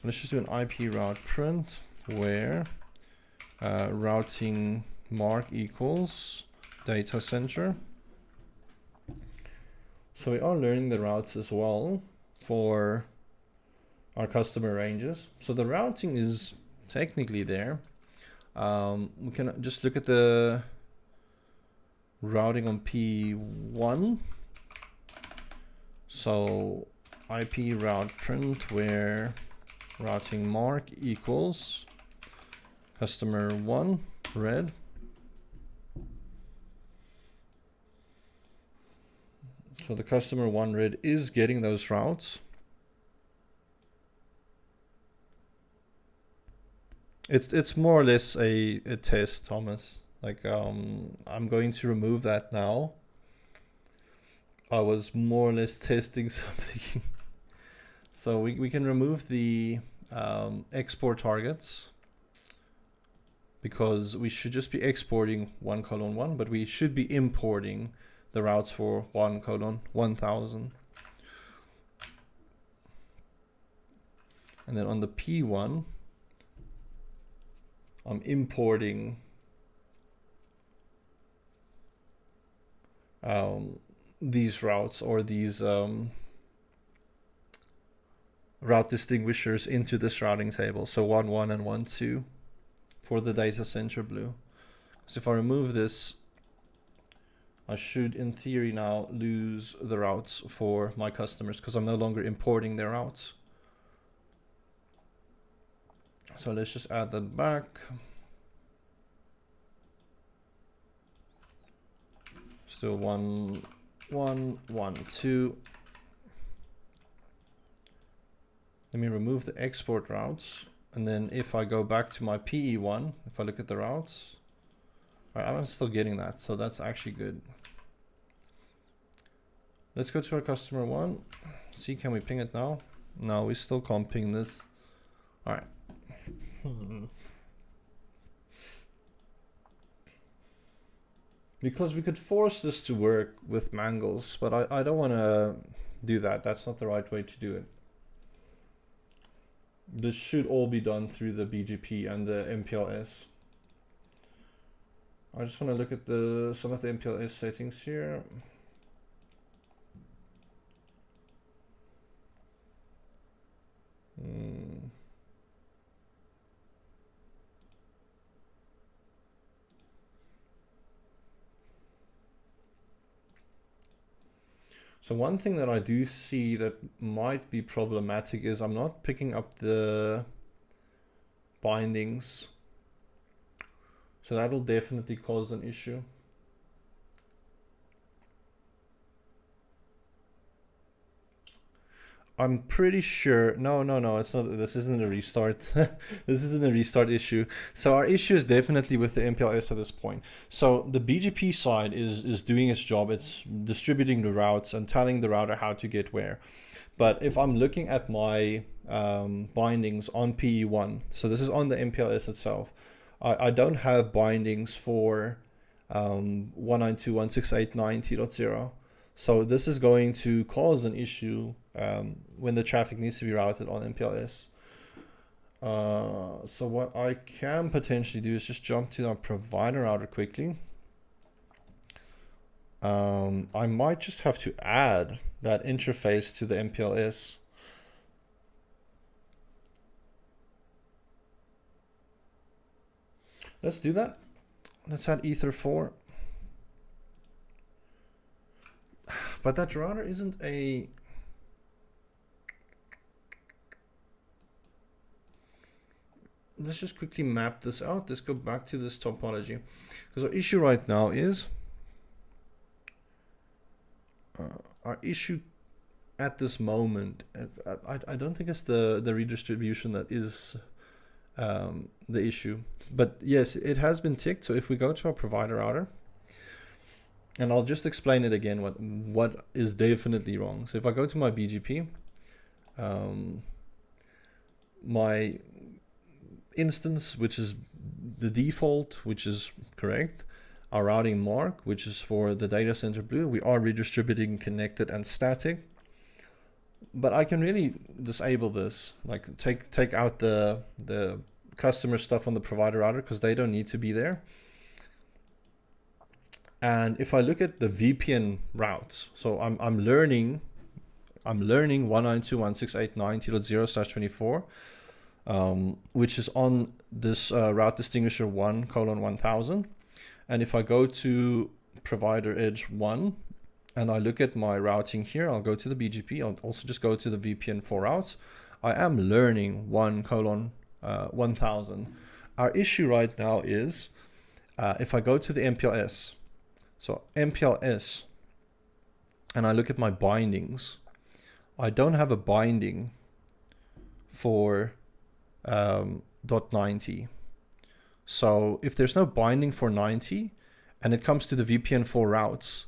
Let's just do an IP route print where routing mark equals data center. So we are learning the routes as well for our customer ranges. So the routing is technically there. We can just look at the routing on P1. So IP route print where routing mark equals customer 1 red. So the customer 1 red is getting those routes. It's more or less a test, Thomas. Like I'm going to remove that now. I was more or less testing something. So we can remove the export targets because we should just be exporting 1:1, but we should be importing the routes for 1:1000. And then on the P1, I'm importing these routes, or these route distinguishers, into this routing table. So 1.1 and 1.2 for the data center blue. So if I remove this, I should in theory now lose the routes for my customers, because I'm no longer importing their routes. So let's just add that back. Still 1, 1, 1, 2. Let me remove the export routes. And then if I go back to my PE1, if I look at the routes, all right, I'm still getting that. So that's actually good. Let's go to our customer one. See, can we ping it now? No, we still can't ping this. All right. Because we could force this to work with mangles, but I don't want to do that. That's not the right way to do it. This should all be done through the BGP and the MPLS. I just want to look at some of the MPLS settings here. So one thing that I do see that might be problematic is I'm not picking up the bindings. So that'll definitely cause an issue. I'm pretty sure, no, it's not, this isn't a restart. This isn't a restart issue. So our issue is definitely with the MPLS at this point. So the BGP side is doing its job. It's distributing the routes and telling the router how to get where. But if I'm looking at my bindings on PE1, so this is on the MPLS itself, I don't have bindings for 192.168.90.0. So this is going to cause an issue when the traffic needs to be routed on MPLS. So what I can potentially do is just jump to our provider router quickly. I might just have to add that interface to the MPLS. Let's do that. Let's add Ether 4. But that router isn't a... Let's just quickly map this out. Let's go back to this topology. Because our issue right now is... our issue at this moment, I don't think it's the redistribution that is the issue. But yes, it has been ticked. So if we go to our provider router, and I'll just explain it again, what is definitely wrong. So if I go to my BGP, my instance, which is the default, which is correct, our routing mark, which is for the data center blue, we are redistributing connected and static. But I can really disable this, like take out the customer stuff on the provider router, because they don't need to be there. And if I look at the VPN routes, so I'm learning 192.168.90.0/24, which is on this route distinguisher 1:1000. And if I go to provider edge 1 and I look at my routing here, I'll go to the BGP. I'll also just go to the VPN 4 routes. I am learning 1:1000. Our issue right now is if I go to the MPLS, so MPLS, and I look at my bindings, I don't have a binding for .90. So if there's no binding for 90 and it comes to the VPN 4 routes,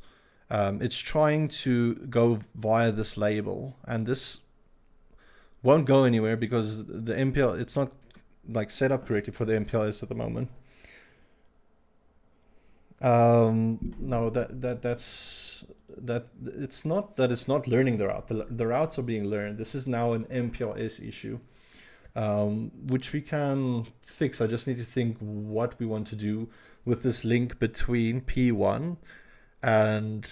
it's trying to go via this label, and this won't go anywhere because the MPL, it's not like set up correctly for the MPLS at the moment. No, that's that it's not that it's not learning the route. The routes are being learned. This is now an MPLS issue, which we can fix. I just need to think what we want to do with this link between P1 and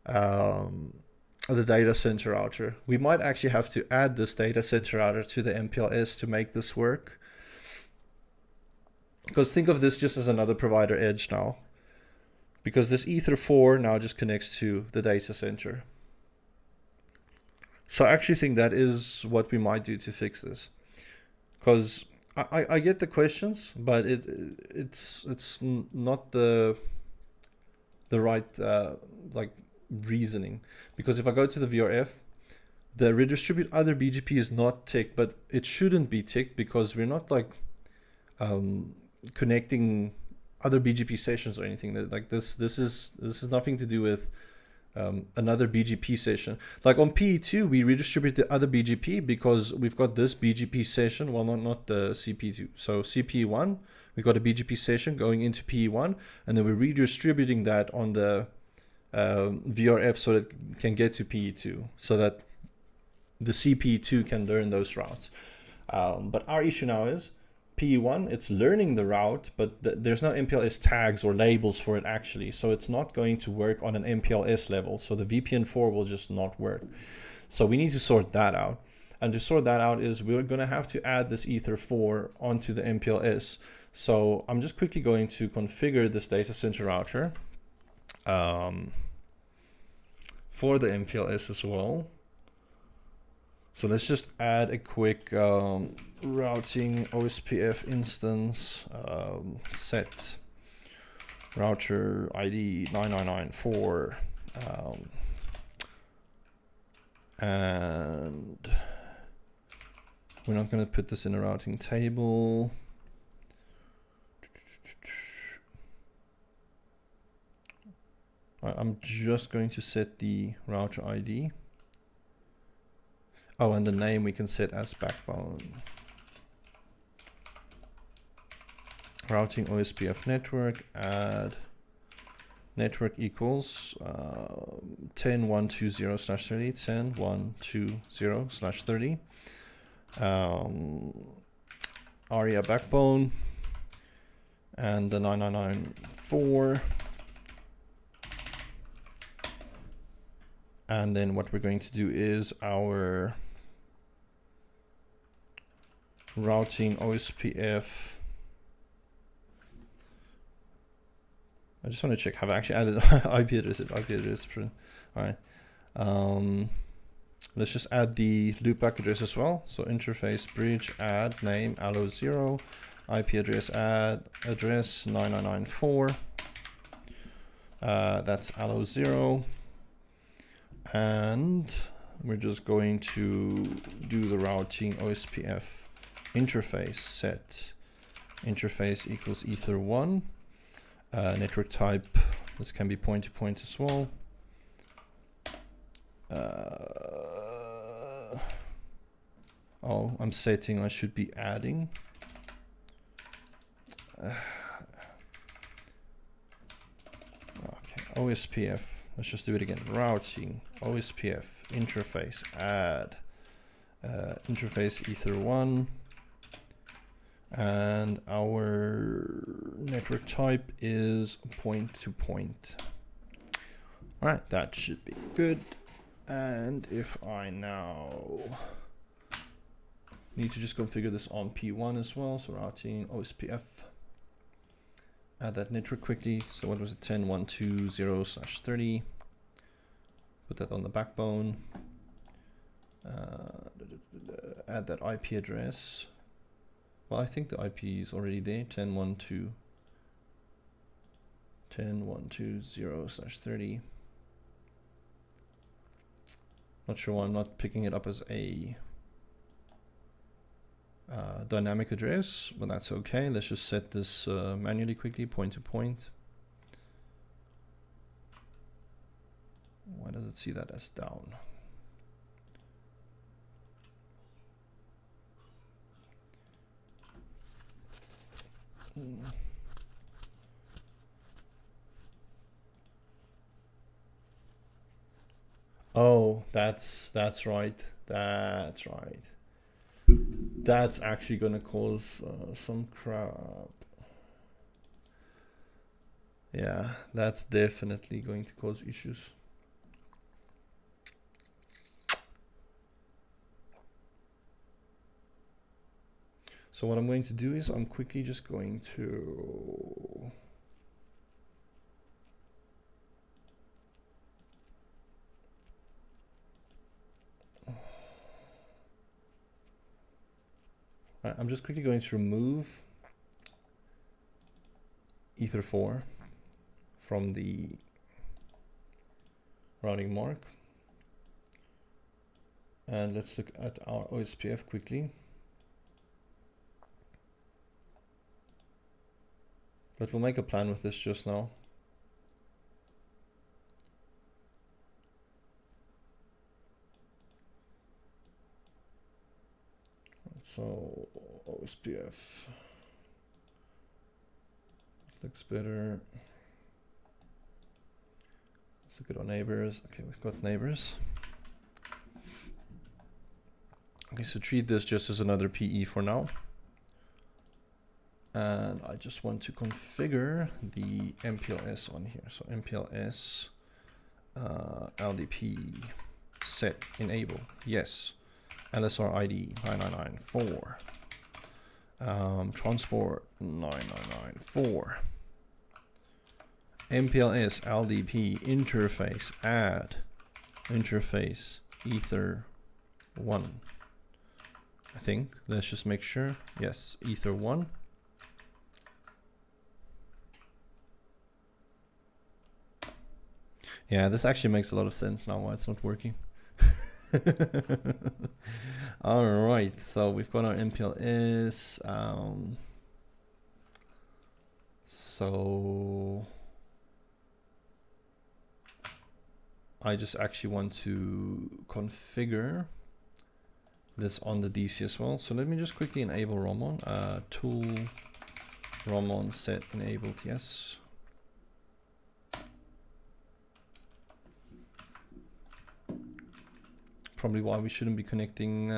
the data center router. We might actually have to add this data center router to the MPLS to make this work. Because think of this just as another provider edge now. Because this Ether 4 now just connects to the data center. So I actually think that is what we might do to fix this. Because I get the questions, but it's not the right like reasoning. Because if I go to the VRF, the redistribute other BGP is not ticked, but it shouldn't be ticked because we're not like connecting other BGP sessions or anything. That like this is nothing to do with another BGP session. Like on PE2, we redistribute the other BGP because we've got this BGP session. Well, not the CP2. So CP1, we've got a BGP session going into PE1, and then we're redistributing that on the VRF so that it can get to PE2, so that the CP2 can learn those routes. But our issue now is PE1, it's learning the route, but there's no MPLS tags or labels for it actually. So it's not going to work on an MPLS level. So the VPN4 will just not work. So we need to sort that out. And to sort that out is we're going to have to add this Ether 4 onto the MPLS. So I'm just quickly going to configure this data center router for the MPLS as well. So let's just add a quick routing OSPF instance, set router ID 9994, and we're not going to put this in a routing table. I'm just going to set the router ID. Oh, and the name we can set as backbone. Routing OSPF network, add network equals 10.120/30, 10.120/30. ARIA backbone, and the 9994. And then what we're going to do is our routing OSPF. I just want to check, have I actually added IP address? All right. Let's just add the loopback address as well. So interface bridge add name allo0, IP address add address 9994. That's allo0. And we're just going to do the routing OSPF interface set interface equals ether1. Network type, this can be point to point as well. Oh, I'm setting, I should be adding. Okay, OSPF. Let's just do it again. Routing, OSPF, interface, add, interface ether1, and our network type is point to point. All right, that should be good. And if I now need to just configure this on P1 as well, so routing OSPF. Add that network quickly. So what was it? 10.120/30. Put that on the backbone. Add that IP address. Well, I think the IP is already there. 10.120/30. Not sure why I'm not picking it up as a dynamic address, but that's okay. Let's just set this manually quickly, point to point. Why does it see that as down? Oh, that's right. That's right. That's actually gonna cause some crap. Yeah, that's definitely going to cause issues. So what I'm going to do is I'm quickly just going to I'm just quickly going to remove Ether 4 from the routing mark. And let's look at our OSPF quickly. But we'll make a plan with this just now. So OSPF looks better. Let's look at our neighbors. Okay, we've got neighbors. Okay, so treat this just as another PE for now. And I just want to configure the MPLS on here. So MPLS LDP set enable. Yes. LSR ID 9994. Transport 9994. MPLS LDP interface add interface Ether 1. I think. Let's just make sure. Yes, Ether 1. Yeah, this actually makes a lot of sense now why it's not working. All right, so we've got our MPLS. So I just actually want to configure this on the DC as well. So let me just quickly enable ROM on. Tool ROM on set enabled, yes. Probably why we shouldn't be connecting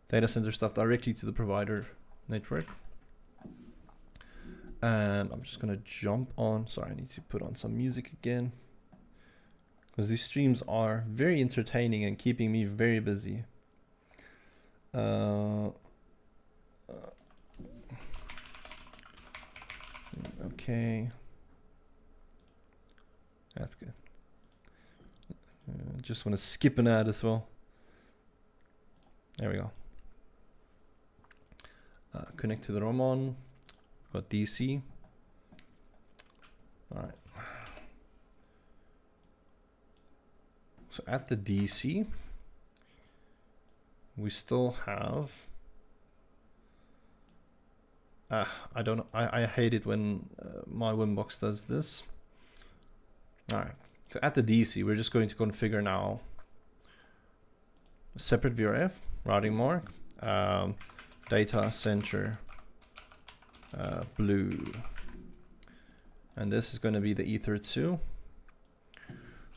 data center stuff directly to the provider network. And I'm just gonna jump on. Sorry, I need to put on some music again, because these streams are very entertaining and keeping me very busy. Okay, that's good. Just want to skip an ad as well. There we go. Connect to the ROM on. Got DC. All right. So at the DC, we still have. I don't know. I hate it when my Winbox does this. All right. So at the DC, we're just going to configure now a separate VRF, routing mark, data center blue. And this is going to be the Ether 2.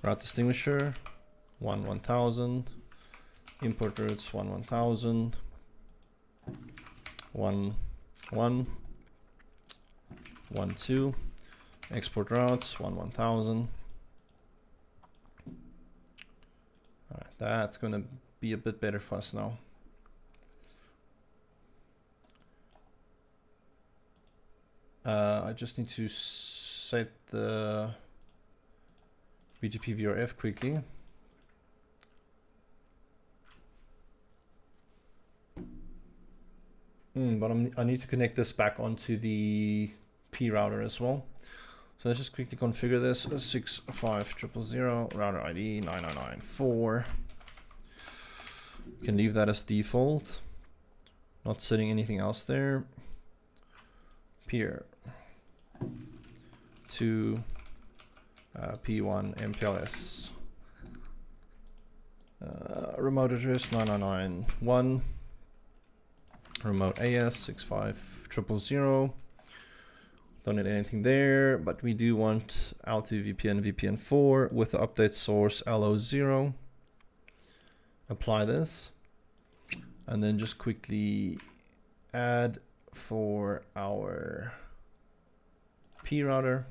Route distinguisher, 1000. Import routes, 1000. 1, 2. Export routes, 1000. All right, that's going to be a bit better for us now. I just need to set the BGP VRF quickly. But I need to connect this back onto the P router as well. So let's just quickly configure this. 65000 router ID 9994. You can leave that as default. Not setting anything else there. Peer to P1 MPLS. Remote address 9991. Remote AS 65000. Don't need anything there, but we do want L2 VPN VPN4 with the update source LO0. Apply this, and then just quickly add for our P router,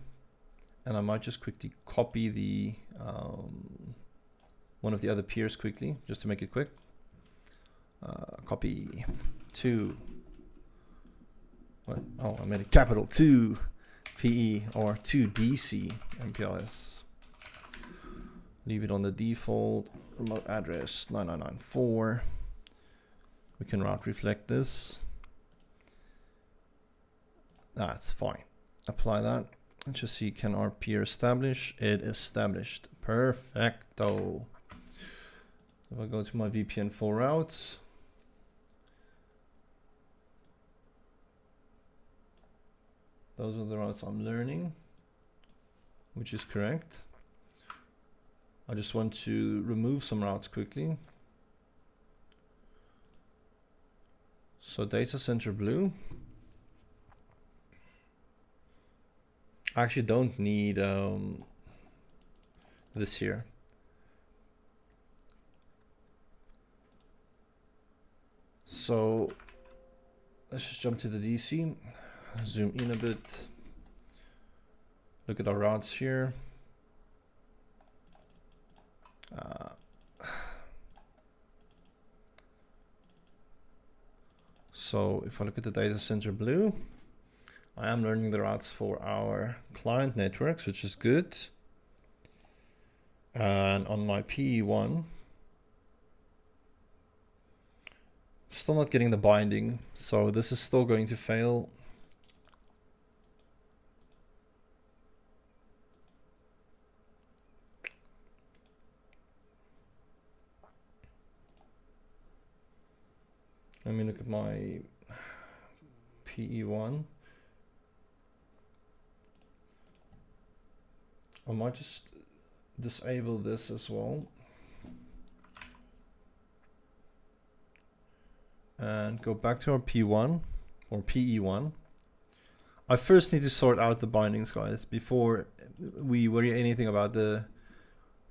and I might just quickly copy the one of the other peers quickly, just to make it quick. Copy 2. What? Oh, I made a capital 2 PE or 2 DC MPLS. Leave it on the default remote address 9994. We can route reflect this. That's fine. Apply that. Let's just see, can our peer establish? It established. Perfecto. If I go to my VPN4 routes, those are the routes I'm learning, which is correct. I just want to remove some routes quickly. So data center blue. I actually don't need this here. So let's just jump to the DC, zoom in a bit, look at our routes here. So if I look at the data center blue, I am learning the routes for our client networks, which is good. And on my PE1, still not getting the binding, so this is still going to fail. Let me look at my PE1. I might just disable this as well. And go back to our P1 or PE1. I first need to sort out the bindings, guys, before we worry anything about the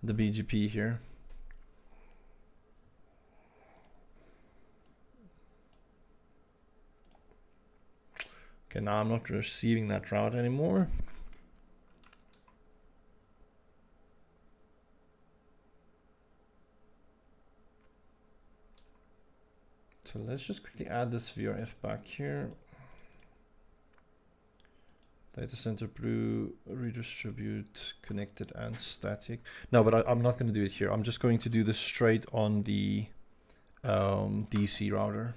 BGP here. Okay, now I'm not receiving that route anymore. So let's just quickly add this VRF back here. Data center blue, redistribute, connected and static. No, but I'm not going to do it here. I'm just going to do this straight on the DC router.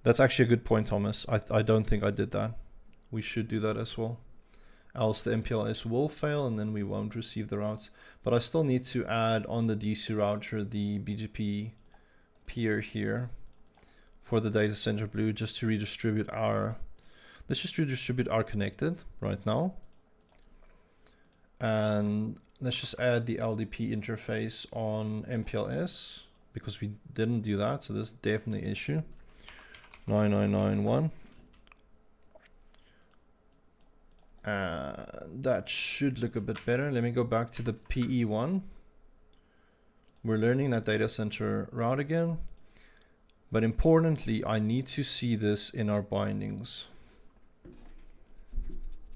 That's actually a good point, Thomas. I don't think I did that. We should do that as well. Else the MPLS will fail and then we won't receive the routes. But I still need to add on the DC router the BGP peer here for the data center blue, just to redistribute our, let's just redistribute our connected right now. And let's just add the LDP interface on MPLS because we didn't do that. So this is definitely an issue. 9991. That should look a bit better. Let me go back to the PE1. We're learning that data center route again. But importantly, I need to see this in our bindings.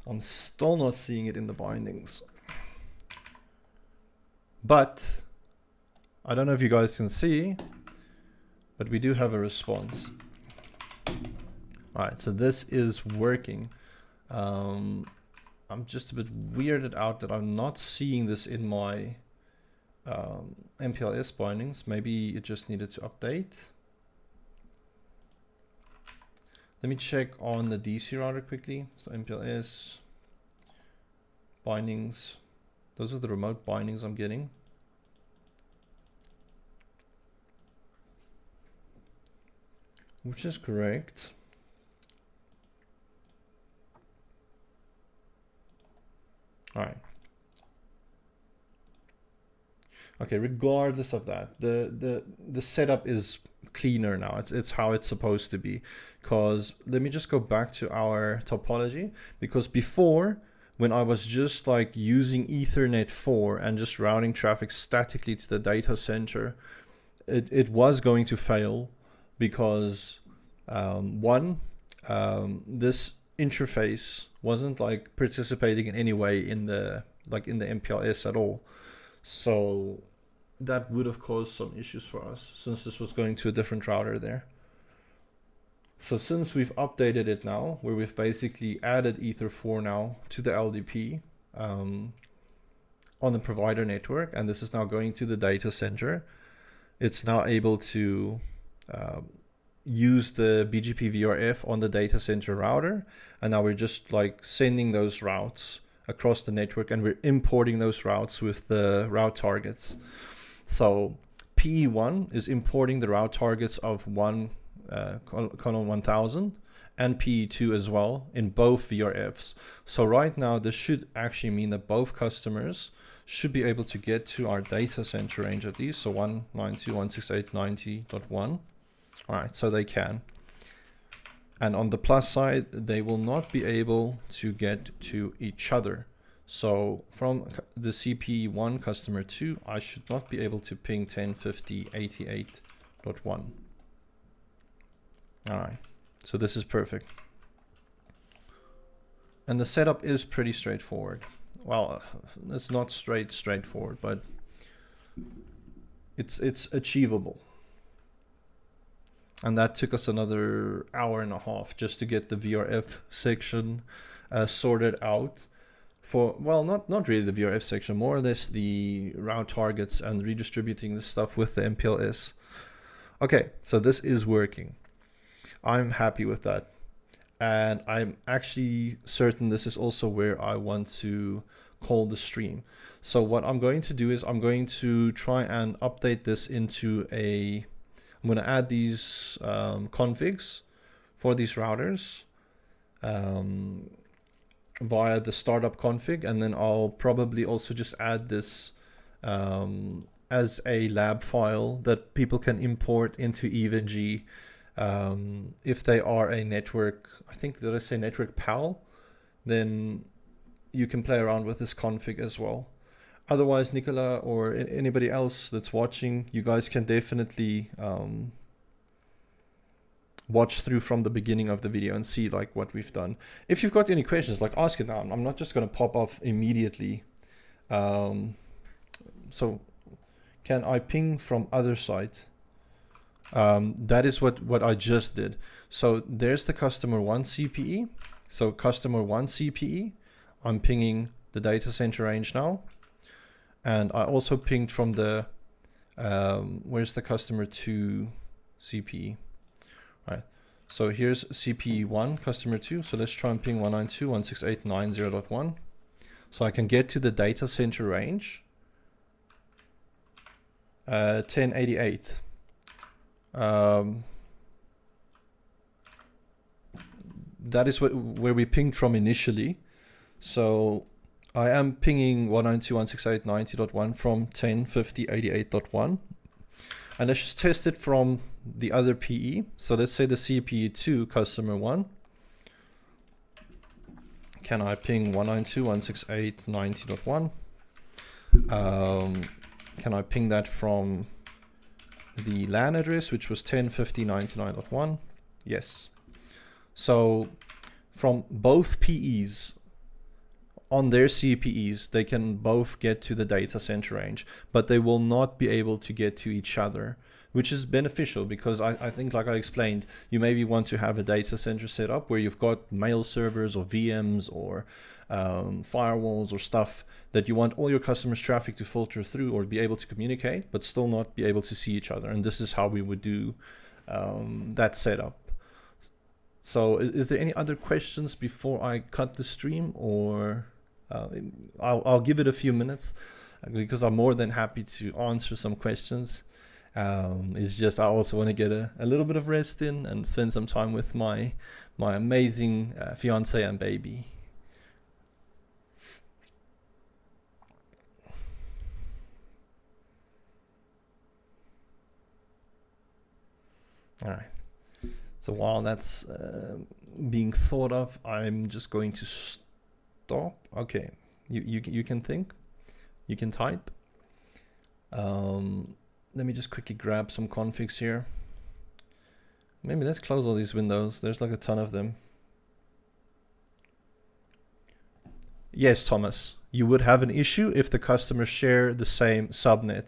I'm still not seeing it in the bindings. But I don't know if you guys can see, but we do have a response. All right, so this is working. I'm just a bit weirded out that I'm not seeing this in my MPLS bindings. Maybe it just needed to update. Let me check on the DC router quickly. So MPLS bindings. Those are the remote bindings I'm getting. Which is correct. All right. Okay, regardless of that, the setup is cleaner now. It's how it's supposed to be. Because let me just go back to our topology, because before, when I was just like using Ethernet 4 and just routing traffic statically to the data center, it was going to fail because this interface wasn't like participating in any way in the MPLS at all. So that would have caused some issues for us since this was going to a different router there. So since we've updated it now, where we've basically added Ether4 now to the LDP on the provider network, and this is now going to the data center, it's now able to use the BGP VRF on the data center router. And now we're just like sending those routes across the network, and we're importing those routes with the route targets. So PE1 is importing the route targets of colon 1000 and PE2 as well in both VRFs. So right now this should actually mean that both customers should be able to get to our data center range at least. So 192.168.90.1. All right, so they can. And on the plus side, they will not be able to get to each other. So from the CPE1 customer 2, I should not be able to ping 1050.88.1. All right, so this is perfect. And the setup is pretty straightforward. Well, it's not straightforward, but it's achievable. And that took us another hour and a half just to get the VRF section sorted out. For, well, not really the VRF section, more or less the route targets and redistributing the stuff with the MPLS. Okay, so this is working. I'm happy with that. And I'm actually certain this is also where I want to call the stream. So what I'm going to do is I'm going to try and update this into I'm going to add these configs for these routers via the startup config, and then I'll probably also just add this as a lab file that people can import into Ebgp if they are a network, I think, did I say network pal? Then you can play around with this config as well. Otherwise, Nicola or anybody else that's watching, you guys can definitely watch through from the beginning of the video and see like what we've done. If you've got any questions, like ask it now. I'm not just going to pop off immediately. So can I ping from other site? That is what I just did. So there's the customer 1 CPE. So customer 1 CPE, I'm pinging the data center range now. And I also pinged from the, where's the customer 2 CPE? Right. So here's CPE 1, customer 2. So let's try and ping 192.168.90.1. So I can get to the data center range. 1088. That is where we pinged from initially. So I am pinging 192.168.90.1 from 1050.88.1. And let's just test it from the other PE. So let's say the CPE2 customer 1. Can I ping 192.168.90.1? Can I ping that from the LAN address, which was 1050.99.1? Yes. So from both PEs on their CPEs, they can both get to the data center range, but they will not be able to get to each other, which is beneficial because I think, like I explained, you maybe want to have a data center set up where you've got mail servers or VMs or firewalls or stuff that you want all your customers' traffic to filter through or be able to communicate, but still not be able to see each other. And this is how we would do that setup. So is there any other questions before I cut the stream, or I'll give it a few minutes because I'm more than happy to answer some questions. It's just I also want to get a little bit of rest in and spend some time with my amazing fiance and baby. All right. So while that's being thought of, I'm just going to stop. Okay, you can think, you can type. Let me just quickly grab some configs here. Maybe let's close all these windows. There's like a ton of them. Yes, Thomas, you would have an issue if the customers share the same subnet.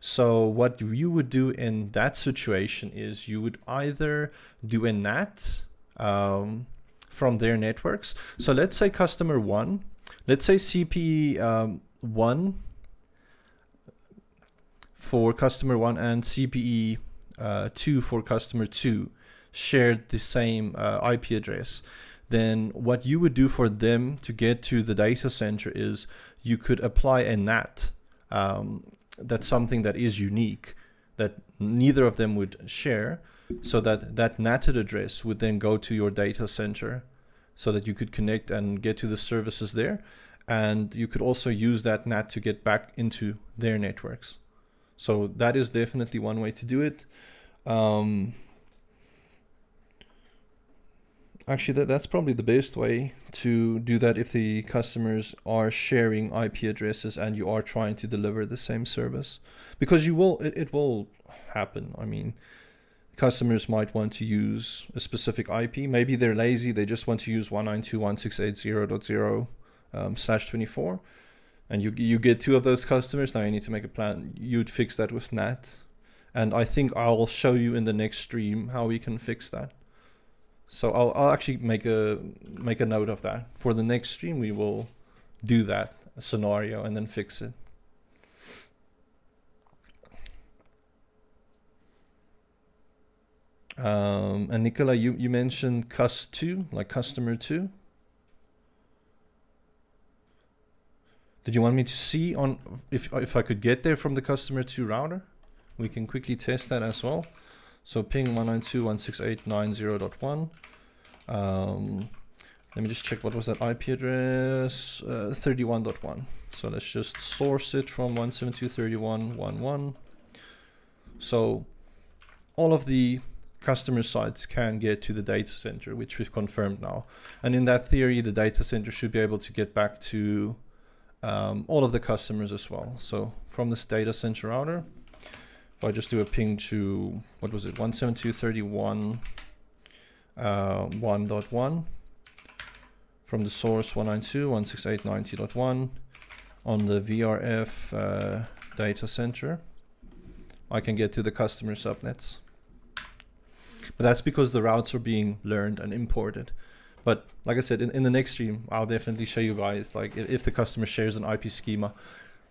So what you would do in that situation is you would either do a NAT from their networks. So let's say customer 1, let's say CPE 1 for customer 1 and CPE 2 for customer 2 shared the same IP address. Then what you would do for them to get to the data center is you could apply a NAT. That's something that is unique, that neither of them would share, so that that NATed address would then go to your data center so that you could connect and get to the services there. And you could also use that NAT to get back into their networks. So that is definitely one way to do it. Actually, that's probably the best way to do that if the customers are sharing IP addresses and you are trying to deliver the same service, because it will happen. I mean, customers might want to use a specific IP. Maybe they're lazy. They just want to use 192.168.0.0/24. And you get 2 of those customers. Now you need to make a plan. You'd fix that with NAT. And I think I'll show you in the next stream how we can fix that. So I'll actually make a note of that. For the next stream, we will do that scenario and then fix it. And Nicola, you mentioned cus2, like customer 2. Did you want me to see on if I could get there from the customer 2 router? We can quickly test that as well. So ping 192.168.90.1. Let me just check what was that IP address, 31.1. So let's just source it from 172.31.1.1. So all of the customer sites can get to the data center, which we've confirmed now. And in that theory, the data center should be able to get back to all of the customers as well. So from this data center router, if I just do a ping to, what was it, 172.31 1.1 from the source 192.168.90.1 on the VRF data center, I can get to the customer subnets. But that's because the routes are being learned and imported. But like I said, in the next stream, I'll definitely show you guys, like if the customer shares an IP schema,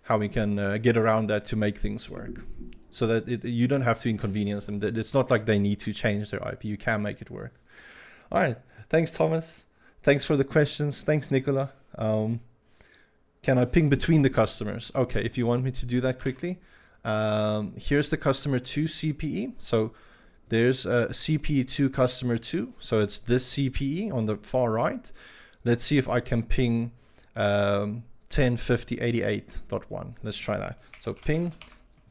how we can get around that to make things work. So that you don't have to inconvenience them. It's not like they need to change their IP. You can make it work. All right. Thanks, Thomas. Thanks for the questions. Thanks, Nicola. Can I ping between the customers? Okay, if you want me to do that quickly. Here's the customer 2 CPE. So there's a CPE 2 customer 2. So it's this CPE on the far right. Let's see if I can ping 1050.88.1. Let's try that. So ping.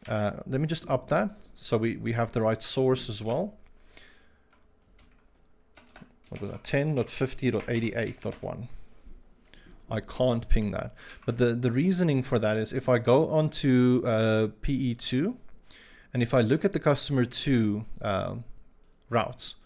Let me just up that so we have the right source as well. What was that? 10.50.88.1. I can't ping that. But the reasoning for that is if I go onto PE2 and if I look at the customer 2 routes,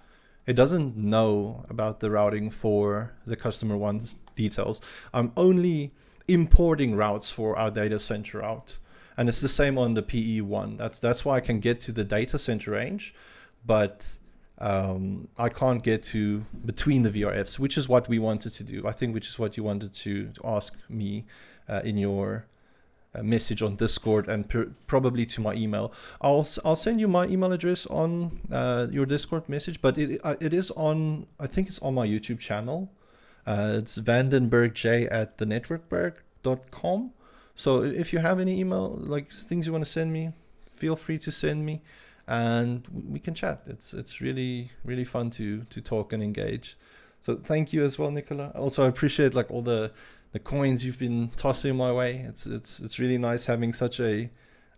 it doesn't know about the routing for the customer 1's details. I'm only importing routes for our data center route. And it's the same on the PE1. That's why I can get to the data center range, but I can't get to between the VRFs, which is what we wanted to do. I think which is what you wanted to ask me in your message on Discord and probably to my email. I'll send you my email address on your Discord message, but it is on, I think it's on my YouTube channel. It's vandenbergj@thenetworkberg.com. So if you have any email, like things you want to send me, feel free to send me and we can chat. It's really, really fun to talk and engage. So thank you as well, Nicola. Also, I appreciate like all the coins you've been tossing my way. It's really nice having such a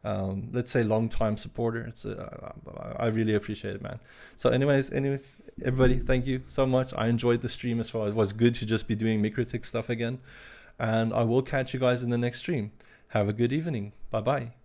let's say long time supporter. It's I really appreciate it, man. So anyways, everybody, thank you so much. I enjoyed the stream as well. It was good to just be doing Mikrotik stuff again, and I will catch you guys in the next stream. Have a good evening. Bye bye.